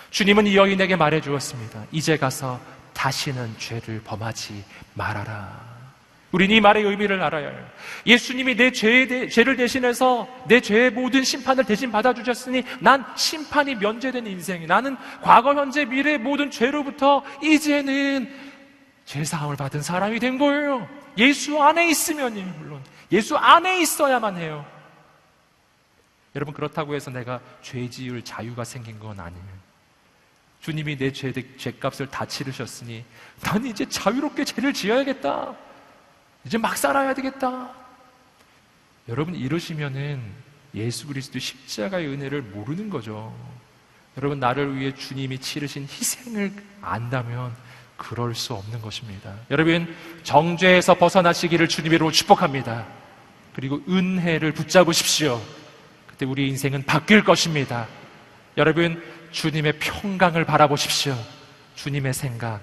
주님은 이 여인에게 말해주었습니다. 이제 가서 다시는 죄를 범하지 말아라. 우린 이 말의 의미를 알아야 해요. 예수님이 내 죄를 대신해서 내 죄의 모든 심판을 대신 받아주셨으니 난 심판이 면제된 인생이, 나는 과거, 현재, 미래의 모든 죄로부터 이제는 죄사함을 받은 사람이 된 거예요. 예수 안에 있으면요. 물론 예수 안에 있어야만 해요. 여러분, 그렇다고 해서 내가 죄 지을 자유가 생긴 건 아니에요. 주님이 내 죄값을 다 치르셨으니 난 이제 자유롭게 죄를 지어야겠다. 이제 막 살아야 되겠다. 여러분, 이러시면은 예수 그리스도 십자가의 은혜를 모르는 거죠. 여러분, 나를 위해 주님이 치르신 희생을 안다면 그럴 수 없는 것입니다. 여러분, 정죄에서 벗어나시기를 주님으로 축복합니다. 그리고 은혜를 붙잡으십시오. 그때 우리 인생은 바뀔 것입니다. 여러분, 주님의 평강을 바라보십시오. 주님의 생각,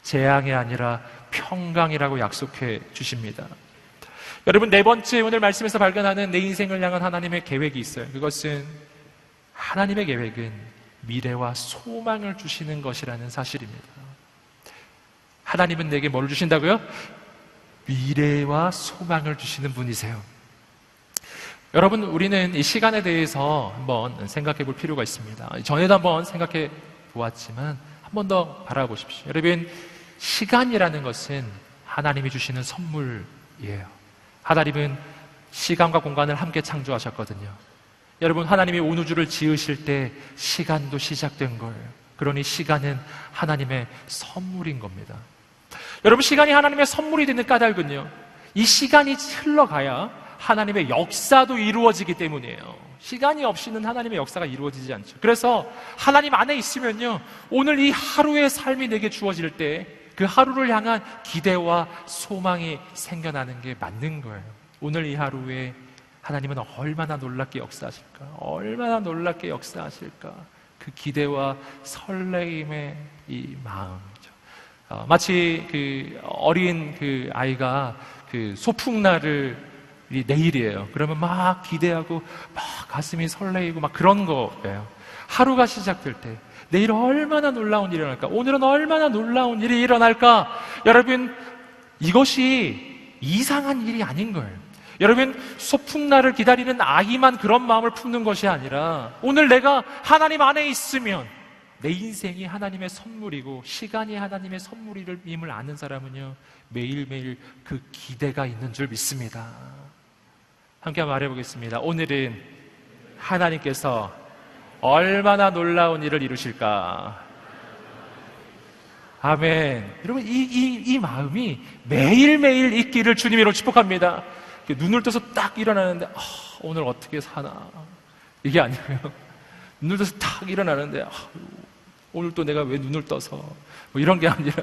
재앙이 아니라 평강이라고 약속해 주십니다. 여러분, 네 번째 오늘 말씀에서 발견하는 내 인생을 향한 하나님의 계획이 있어요. 그것은 하나님의 계획은 미래와 소망을 주시는 것이라는 사실입니다. 하나님은 내게 뭘 주신다고요? 미래와 소망을 주시는 분이세요. 여러분, 우리는 이 시간에 대해서 한번 생각해 볼 필요가 있습니다. 전에도 한번 생각해 보았지만 한 번 더 바라보십시오. 여러분, 시간이라는 것은 하나님이 주시는 선물이에요. 하나님은 시간과 공간을 함께 창조하셨거든요. 여러분, 하나님이 온 우주를 지으실 때 시간도 시작된 거예요. 그러니 시간은 하나님의 선물인 겁니다. 여러분, 시간이 하나님의 선물이 되는 까닭은요, 이 시간이 흘러가야 하나님의 역사도 이루어지기 때문이에요. 시간이 없이는 하나님의 역사가 이루어지지 않죠. 그래서 하나님 안에 있으면요, 오늘 이 하루의 삶이 내게 주어질 때 그 하루를 향한 기대와 소망이 생겨나는 게 맞는 거예요. 오늘 이 하루에 하나님은 얼마나 놀랍게 역사하실까? 얼마나 놀랍게 역사하실까? 그 기대와 설레임의 이 마음이죠. 마치 그 어린 그 아이가 그 소풍날을 내일이에요. 그러면 막 기대하고 막 가슴이 설레이고 막 그런 거예요. 하루가 시작될 때 내일 얼마나 놀라운 일이 일어날까? 오늘은 얼마나 놀라운 일이 일어날까? 여러분, 이것이 이상한 일이 아닌 거예요. 여러분, 소풍날을 기다리는 아이만 그런 마음을 품는 것이 아니라 오늘 내가 하나님 안에 있으면 내 인생이 하나님의 선물이고 시간이 하나님의 선물임을 아는 사람은요, 매일매일 그 기대가 있는 줄 믿습니다. 함께 말해보겠습니다. 오늘은 하나님께서 얼마나 놀라운 일을 이루실까? 아멘. 여러분, 이 마음이 매일매일 있기를 주님으로 축복합니다. 눈을 떠서 딱 일어나는데 오늘 어떻게 사나? 이게 아니고요. 눈을 떠서 딱 일어나는데 오늘 또 내가 왜 눈을 떠서 뭐 이런 게 아니라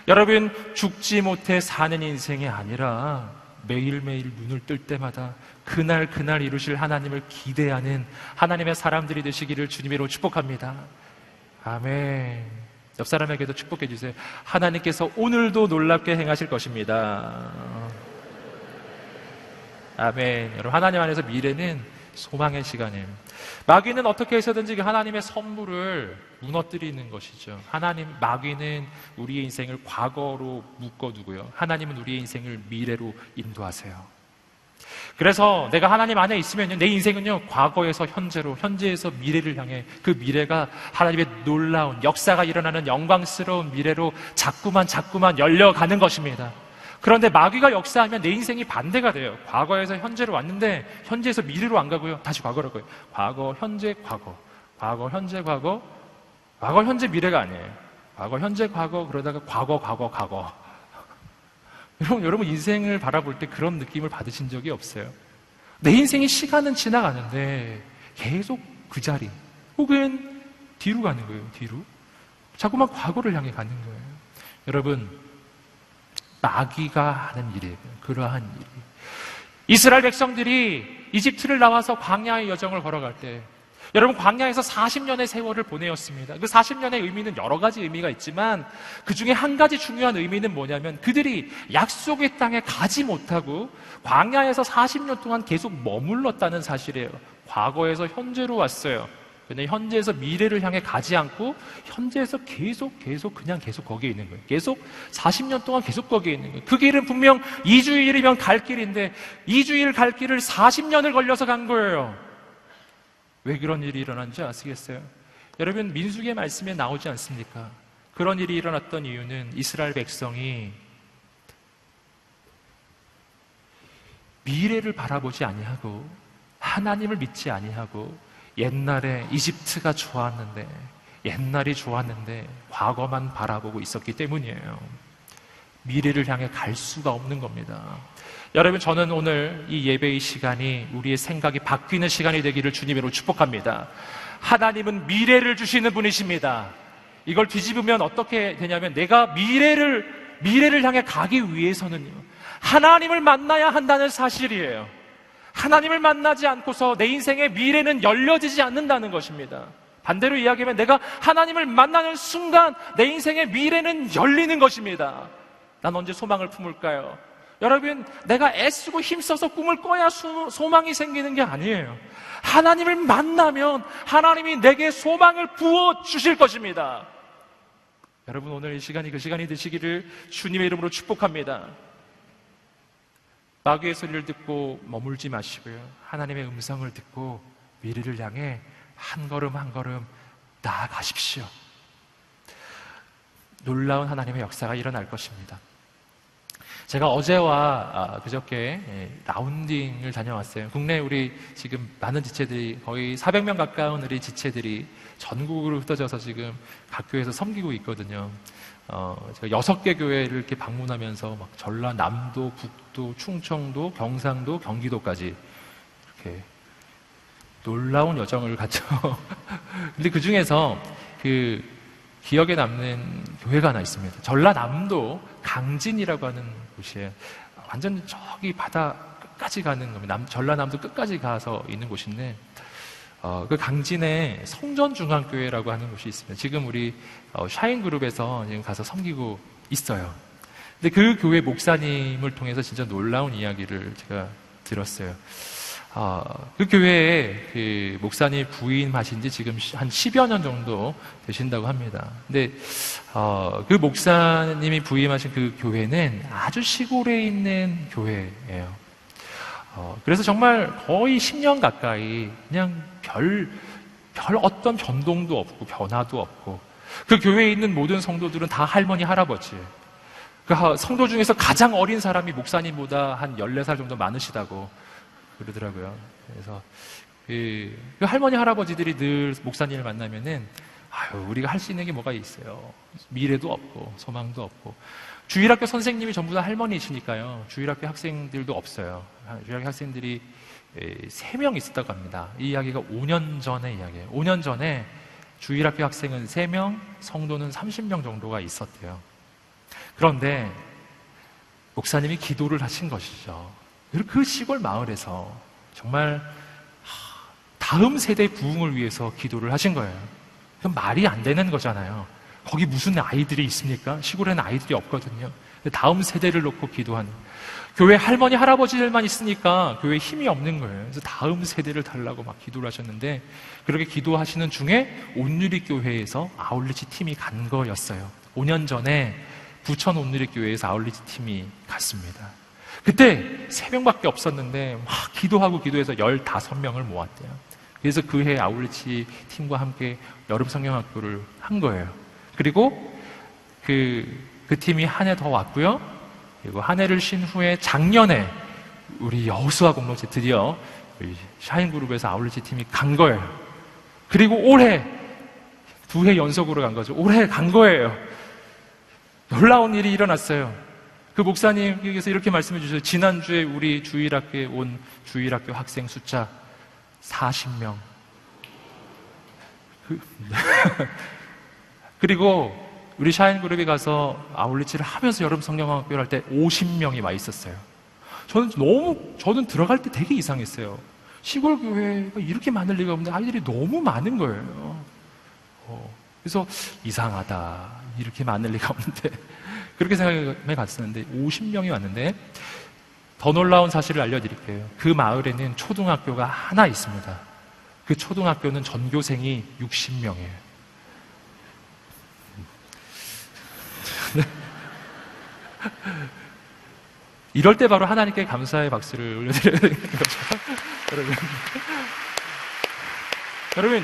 여러분, 죽지 못해 사는 인생이 아니라 매일매일 눈을 뜰 때마다 그날 이루실 하나님을 기대하는 하나님의 사람들이 되시기를 주님으로 축복합니다. 아멘. 옆 사람에게도 축복해 주세요. 하나님께서 오늘도 놀랍게 행하실 것입니다. 아멘. 여러분, 하나님 안에서 미래는 소망의 시간이에요. 마귀는 어떻게 해서든지 하나님의 선물을 무너뜨리는 것이죠. 마귀는 우리의 인생을 과거로 묶어두고요, 하나님은 우리의 인생을 미래로 인도하세요. 그래서 내가 하나님 안에 있으면요, 내 인생은요, 과거에서 현재로, 현재에서 미래를 향해, 그 미래가 하나님의 놀라운 역사가 일어나는 영광스러운 미래로 자꾸만 열려가는 것입니다. 그런데 마귀가 역사하면 내 인생이 반대가 돼요. 과거에서 현재로 왔는데 현재에서 미래로 안 가고요, 다시 과거로 가요. 과거, 현재, 과거. 과거, 현재, 과거. 과거, 현재, 미래가 아니에요. 과거, 현재, 과거. 그러다가 과거. 여러분 인생을 바라볼 때 그런 느낌을 받으신 적이 없어요? 내 인생의 시간은 지나가는데 계속 그 자리 혹은 뒤로 가는 거예요. 뒤로 자꾸만 과거를 향해 가는 거예요. 여러분, 마귀가 하는 일이에요. 그러한 일이. 이스라엘 백성들이 이집트를 나와서 광야의 여정을 걸어갈 때, 여러분, 광야에서 40년의 세월을 보내었습니다. 그 40년의 의미는 여러 가지 의미가 있지만 그 중에 한 가지 중요한 의미는 뭐냐면, 그들이 약속의 땅에 가지 못하고 광야에서 40년 동안 계속 머물렀다는 사실이에요. 과거에서 현재로 왔어요. 근데 현재에서 미래를 향해 가지 않고 현재에서 계속 거기에 있는 거예요. 계속 40년 동안 계속 거기에 있는 거예요. 그 길은 분명 2주일이면 갈 길인데 2주일 갈 길을 40년을 걸려서 간 거예요. 왜 그런 일이 일어난지 아시겠어요? 여러분, 민수기의 말씀에 나오지 않습니까? 그런 일이 일어났던 이유는 이스라엘 백성이 미래를 바라보지 아니하고 하나님을 믿지 아니하고 옛날에 이집트가 좋았는데, 옛날이 좋았는데 과거만 바라보고 있었기 때문이에요. 미래를 향해 갈 수가 없는 겁니다. 여러분, 저는 오늘 이 예배의 시간이 우리의 생각이 바뀌는 시간이 되기를 주님으로 축복합니다. 하나님은 미래를 주시는 분이십니다. 이걸 뒤집으면 어떻게 되냐면, 내가 미래를 향해 가기 위해서는요, 하나님을 만나야 한다는 사실이에요. 하나님을 만나지 않고서 내 인생의 미래는 열려지지 않는다는 것입니다. 반대로 이야기하면, 내가 하나님을 만나는 순간 내 인생의 미래는 열리는 것입니다. 난 언제 소망을 품을까요? 여러분, 내가 애쓰고 힘써서 꿈을 꿔야 소망이 생기는 게 아니에요. 하나님을 만나면 하나님이 내게 소망을 부어주실 것입니다. 여러분, 오늘 이 시간이 그 시간이 되시기를 주님의 이름으로 축복합니다. 마귀의 소리를 듣고 머물지 마시고요, 하나님의 음성을 듣고 미래를 향해 한 걸음 한 걸음 나아가십시오. 놀라운 하나님의 역사가 일어날 것입니다. 제가 어제와 그저께 라운딩을 다녀왔어요. 국내 우리 지금 많은 지체들이, 거의 400명 가까운 우리 지체들이 전국으로 흩어져서 지금 각 교회에서 섬기고 있거든요. 제가 6개 교회를 이렇게 방문하면서 막 전라남도, 북도, 충청도, 경상도, 경기도까지 이렇게 놀라운 여정을 갔죠. 근데 그 중에서 그 기억에 남는 교회가 하나 있습니다. 전라남도 강진이라고 하는 곳이에요. 완전 저기 바다 끝까지 가는 겁니다. 전라남도 끝까지 가서 있는 곳인데, 그 강진에 성전중앙교회라고 하는 곳이 있습니다. 지금 우리 샤인그룹에서 지금 가서 섬기고 있어요. 근데 그 교회 목사님을 통해서 진짜 놀라운 이야기를 제가 들었어요. 그 교회에 그 목사님 부임하신 지 지금 한 10여 년 정도 되신다고 합니다. 근데 그 목사님이 부임하신 그 교회는 아주 시골에 있는 교회예요. 그래서 정말 거의 10년 가까이 그냥 별 어떤 변동도 없고 변화도 없고, 그 교회에 있는 모든 성도들은 다 할머니, 할아버지예요. 그 성도 중에서 가장 어린 사람이 목사님보다 한 14살 정도 많으시다고 그러더라고요. 그래서 그 할머니, 할아버지들이 늘 목사님을 만나면은, 우리가 할 수 있는 게 뭐가 있어요? 미래도 없고 소망도 없고. 주일학교 선생님이 전부 다 할머니이시니까요, 주일학교 학생들도 없어요. 주일학교 학생들이 3명 있었다고 합니다. 이 이야기가 5년 전의 이야기예요. 5년 전에 주일학교 학생은 3명, 성도는 30명 정도가 있었대요. 그런데 목사님이 기도를 하신 것이죠. 그 시골 마을에서 정말 다음 세대 부흥을 위해서 기도를 하신 거예요. 그럼 말이 안 되는 거잖아요. 거기 무슨 아이들이 있습니까? 시골에는 아이들이 없거든요. 다음 세대를 놓고 기도하는. 교회 할머니, 할아버지들만 있으니까 교회에 힘이 없는 거예요. 그래서 다음 세대를 달라고 막 기도를 하셨는데, 그렇게 기도하시는 중에 온누리교회에서 아울리치 팀이 간 거였어요. 5년 전에 부천 온누리교회에서 아울리치 팀이 갔습니다. 그때 3명밖에 없었는데 막 기도하고 기도해서 15명을 모았대요. 그래서 그해 아울리치 팀과 함께 여름 성경학교를 한 거예요. 그리고 그 팀이 한 해 더 왔고요. 그리고 한 해를 쉰 후에 작년에 우리 여호수아 공동체 드디어 우리 샤인그룹에서 아울리치 팀이 간 거예요. 그리고 올해 2해 연속으로 간 거죠. 올해 간 거예요. 놀라운 일이 일어났어요. 그 목사님께서 이렇게 말씀해 주셨어요. 지난주에 우리 주일학교에 온 주일학교 학생 숫자 40명. 그리고 우리 샤인그룹에 가서 아울리치를 하면서 여름 성경학교를 할 때 50명이 와 있었어요. 저는 들어갈 때 되게 이상했어요. 시골 교회가 이렇게 많을 리가 없는데 아이들이 너무 많은 거예요. 그래서 이상하다. 이렇게 많을 리가 없는데. 그렇게 생각해 갔었는데 50명이 왔는데, 더 놀라운 사실을 알려드릴게요. 그 마을에는 초등학교가 하나 있습니다. 그 초등학교는 전교생이 60명이에요. 이럴 때 바로 하나님께 감사의 박수를 올려드려야 되는 거죠. 여러분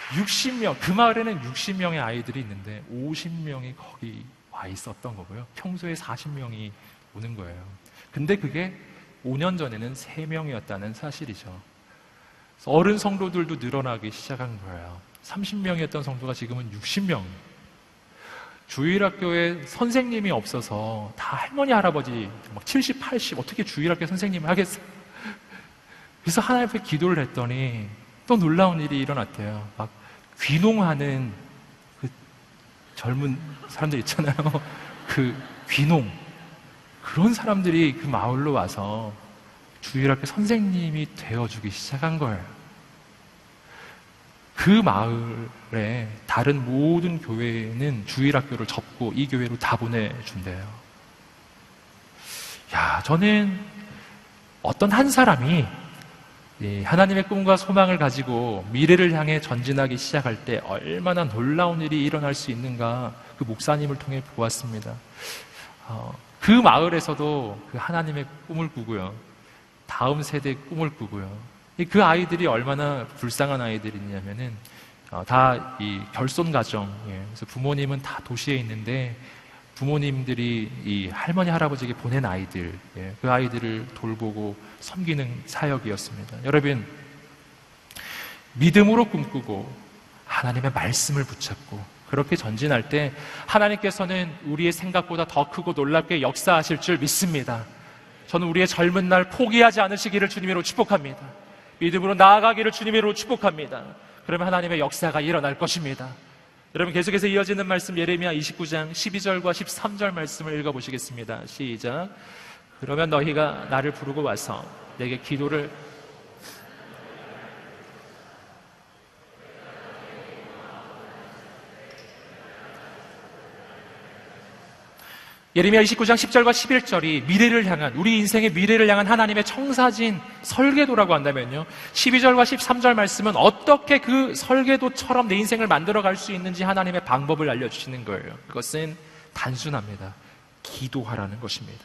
60명, 그 마을에는 60명의 아이들이 있는데 50명이 거기 와 있었던 거고요. 평소에 40명이 오는 거예요. 근데 그게 5년 전에는 3명이었다는 사실이죠. 어른 성도들도 늘어나기 시작한 거예요. 30명이었던 성도가 지금은 60명. 주일학교에 선생님이 없어서 다 할머니, 할아버지 막 70, 80 어떻게 주일학교 선생님을 하겠어요? 그래서 하나님 앞에 기도를 했더니 또 놀라운 일이 일어났대요. 막 귀농하는 그 젊은 사람들 있잖아요. 그 귀농. 그런 사람들이 그 마을로 와서 주일학교 선생님이 되어주기 시작한 거예요. 그 마을에 다른 모든 교회는 주일학교를 접고 이 교회로 다 보내준대요. 야, 저는 어떤 한 사람이 하나님의 꿈과 소망을 가지고 미래를 향해 전진하기 시작할 때 얼마나 놀라운 일이 일어날 수 있는가, 그 목사님을 통해 보았습니다. 그 마을에서도 그 하나님의 꿈을 꾸고요. 다음 세대의 꿈을 꾸고요. 그 아이들이 얼마나 불쌍한 아이들이냐면은 다 이 결손 가정, 그래서 부모님은 다 도시에 있는데 부모님들이 이 할머니 할아버지에게 보낸 아이들, 그 아이들을 돌보고 섬기는 사역이었습니다. 여러분, 믿음으로 꿈꾸고 하나님의 말씀을 붙잡고 그렇게 전진할 때 하나님께서는 우리의 생각보다 더 크고 놀랍게 역사하실 줄 믿습니다. 저는 우리의 젊은 날 포기하지 않으시기를 주님으로 축복합니다. 믿음으로 나아가기를 주님으로 축복합니다. 그러면 하나님의 역사가 일어날 것입니다. 여러분, 계속해서 이어지는 말씀 예레미야 29장 12절과 13절 말씀을 읽어보시겠습니다. 시작. 그러면 너희가 나를 부르고 와서 내게 기도를 예레미야 29장 10절과 11절이 미래를 향한, 우리 인생의 미래를 향한 하나님의 청사진 설계도라고 한다면요, 12절과 13절 말씀은 어떻게 그 설계도처럼 내 인생을 만들어갈 수 있는지 하나님의 방법을 알려주시는 거예요. 그것은 단순합니다. 기도하라는 것입니다.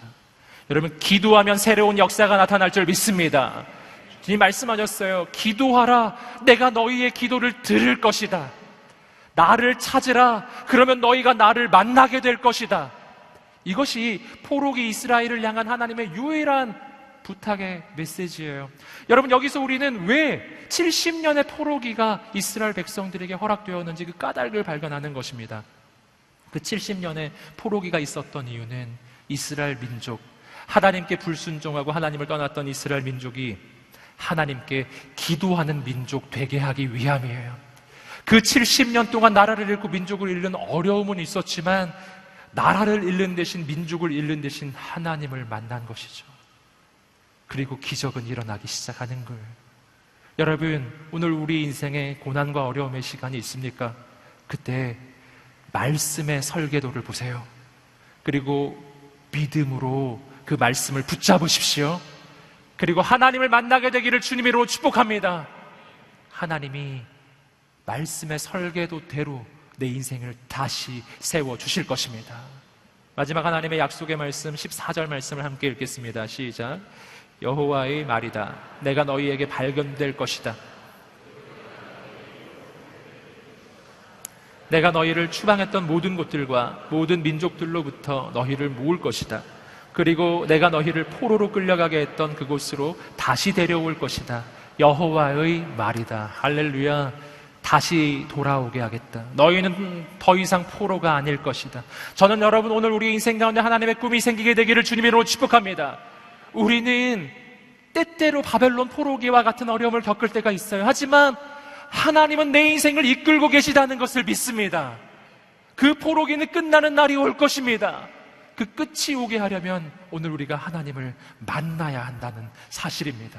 여러분, 기도하면 새로운 역사가 나타날 줄 믿습니다. 주님 말씀하셨어요. 기도하라. 내가 너희의 기도를 들을 것이다. 나를 찾으라. 그러면 너희가 나를 만나게 될 것이다. 이것이 포로기 이스라엘을 향한 하나님의 유일한 부탁의 메시지예요. 여러분, 여기서 우리는 왜 70년의 포로기가 이스라엘 백성들에게 허락되었는지 그 까닭을 발견하는 것입니다. 그 70년의 포로기가 있었던 이유는 이스라엘 민족, 하나님께 불순종하고 하나님을 떠났던 이스라엘 민족이 하나님께 기도하는 민족 되게 하기 위함이에요. 그 70년 동안 나라를 잃고 민족을 잃는 어려움은 있었지만 나라를 잃는 대신 민족을 잃는 대신 하나님을 만난 것이죠. 그리고 기적은 일어나기 시작하는 거예요. 여러분, 오늘 우리 인생에 고난과 어려움의 시간이 있습니까? 그때 말씀의 설계도를 보세요. 그리고 믿음으로 그 말씀을 붙잡으십시오. 그리고 하나님을 만나게 되기를 주님의 이름으로 축복합니다. 하나님이 말씀의 설계도대로 내 인생을 다시 세워주실 것입니다. 마지막 하나님의 약속의 말씀 14절 말씀을 함께 읽겠습니다. 시작. 여호와의 말이다. 내가 너희에게 발견될 것이다. 내가 너희를 추방했던 모든 곳들과 모든 민족들로부터 너희를 모을 것이다. 그리고 내가 너희를 포로로 끌려가게 했던 그곳으로 다시 데려올 것이다. 여호와의 말이다. 할렐루야. 다시 돌아오게 하겠다. 너희는 더 이상 포로가 아닐 것이다. 저는 여러분 오늘 우리 인생 가운데 하나님의 꿈이 생기게 되기를 주님의 이름으로 축복합니다. 우리는 때때로 바벨론 포로기와 같은 어려움을 겪을 때가 있어요. 하지만 하나님은 내 인생을 이끌고 계시다는 것을 믿습니다. 그 포로기는 끝나는 날이 올 것입니다. 그 끝이 오게 하려면 오늘 우리가 하나님을 만나야 한다는 사실입니다.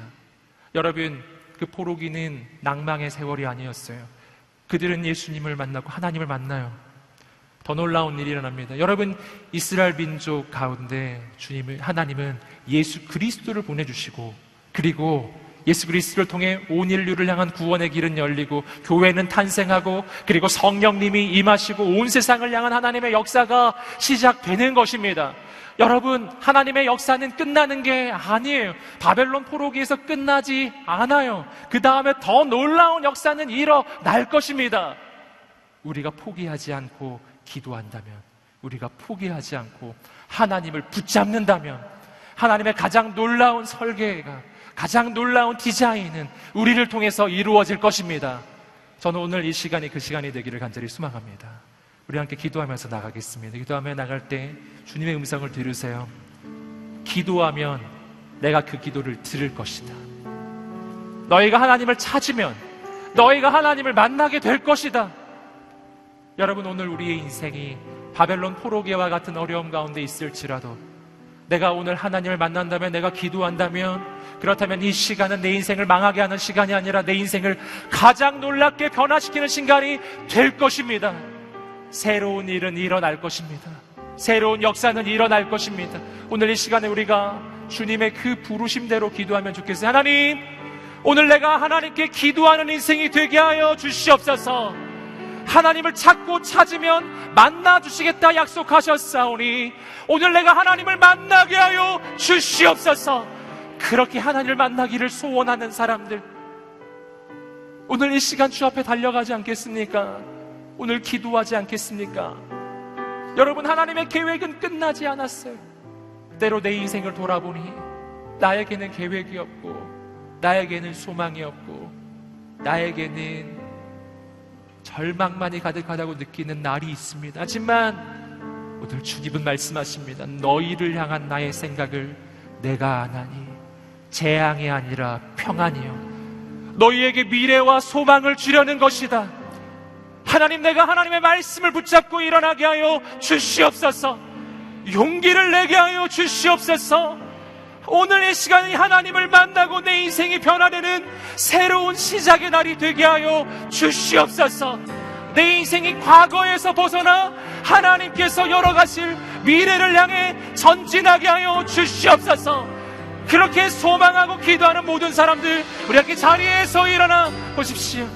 여러분, 그 포로기는 낭망의 세월이 아니었어요. 그들은 예수님을 만나고 하나님을 만나요. 더 놀라운 일이 일어납니다. 여러분, 이스라엘 민족 가운데 하나님은 예수 그리스도를 보내주시고, 그리고 예수 그리스도를 통해 온 인류를 향한 구원의 길은 열리고, 교회는 탄생하고, 그리고 성령님이 임하시고 온 세상을 향한 하나님의 역사가 시작되는 것입니다. 여러분, 하나님의 역사는 끝나는 게 아니에요. 바벨론 포로기에서 끝나지 않아요. 그 다음에 더 놀라운 역사는 일어날 것입니다. 우리가 포기하지 않고 기도한다면, 우리가 포기하지 않고 하나님을 붙잡는다면, 하나님의 가장 놀라운 설계가, 가장 놀라운 디자인은 우리를 통해서 이루어질 것입니다. 저는 오늘 이 시간이 그 시간이 되기를 간절히 소망합니다. 우리 함께 기도하면서 나가겠습니다. 기도하며 나갈 때 주님의 음성을 들으세요. 기도하면 내가 그 기도를 들을 것이다. 너희가 하나님을 찾으면 너희가 하나님을 만나게 될 것이다. 여러분, 오늘 우리의 인생이 바벨론 포로기와 같은 어려움 가운데 있을지라도 내가 오늘 하나님을 만난다면, 내가 기도한다면, 그렇다면 이 시간은 내 인생을 망하게 하는 시간이 아니라 내 인생을 가장 놀랍게 변화시키는 시간이 될 것입니다. 새로운 일은 일어날 것입니다. 새로운 역사는 일어날 것입니다. 오늘 이 시간에 우리가 주님의 그 부르심대로 기도하면 좋겠어요. 하나님, 오늘 내가 하나님께 기도하는 인생이 되게 하여 주시옵소서. 하나님을 찾고 찾으면 만나 주시겠다 약속하셨사오니 오늘 내가 하나님을 만나게 하여 주시옵소서. 그렇게 하나님을 만나기를 소원하는 사람들, 오늘 이 시간 주 앞에 달려가지 않겠습니까? 오늘 기도하지 않겠습니까? 여러분, 하나님의 계획은 끝나지 않았어요. 때로 내 인생을 돌아보니 나에게는 계획이 없고, 나에게는 소망이 없고, 나에게는 절망만이 가득하다고 느끼는 날이 있습니다. 하지만 오늘 주님은 말씀하십니다. 너희를 향한 나의 생각을 내가 아나니 재앙이 아니라 평안이요 너희에게 미래와 소망을 주려는 것이다. 하나님, 내가 하나님의 말씀을 붙잡고 일어나게 하여 주시옵소서. 용기를 내게 하여 주시옵소서. 오늘 이 시간이 하나님을 만나고 내 인생이 변화되는 새로운 시작의 날이 되게 하여 주시옵소서. 내 인생이 과거에서 벗어나 하나님께서 열어가실 미래를 향해 전진하게 하여 주시옵소서. 그렇게 소망하고 기도하는 모든 사람들, 우리 함께 자리에서 일어나 보십시오.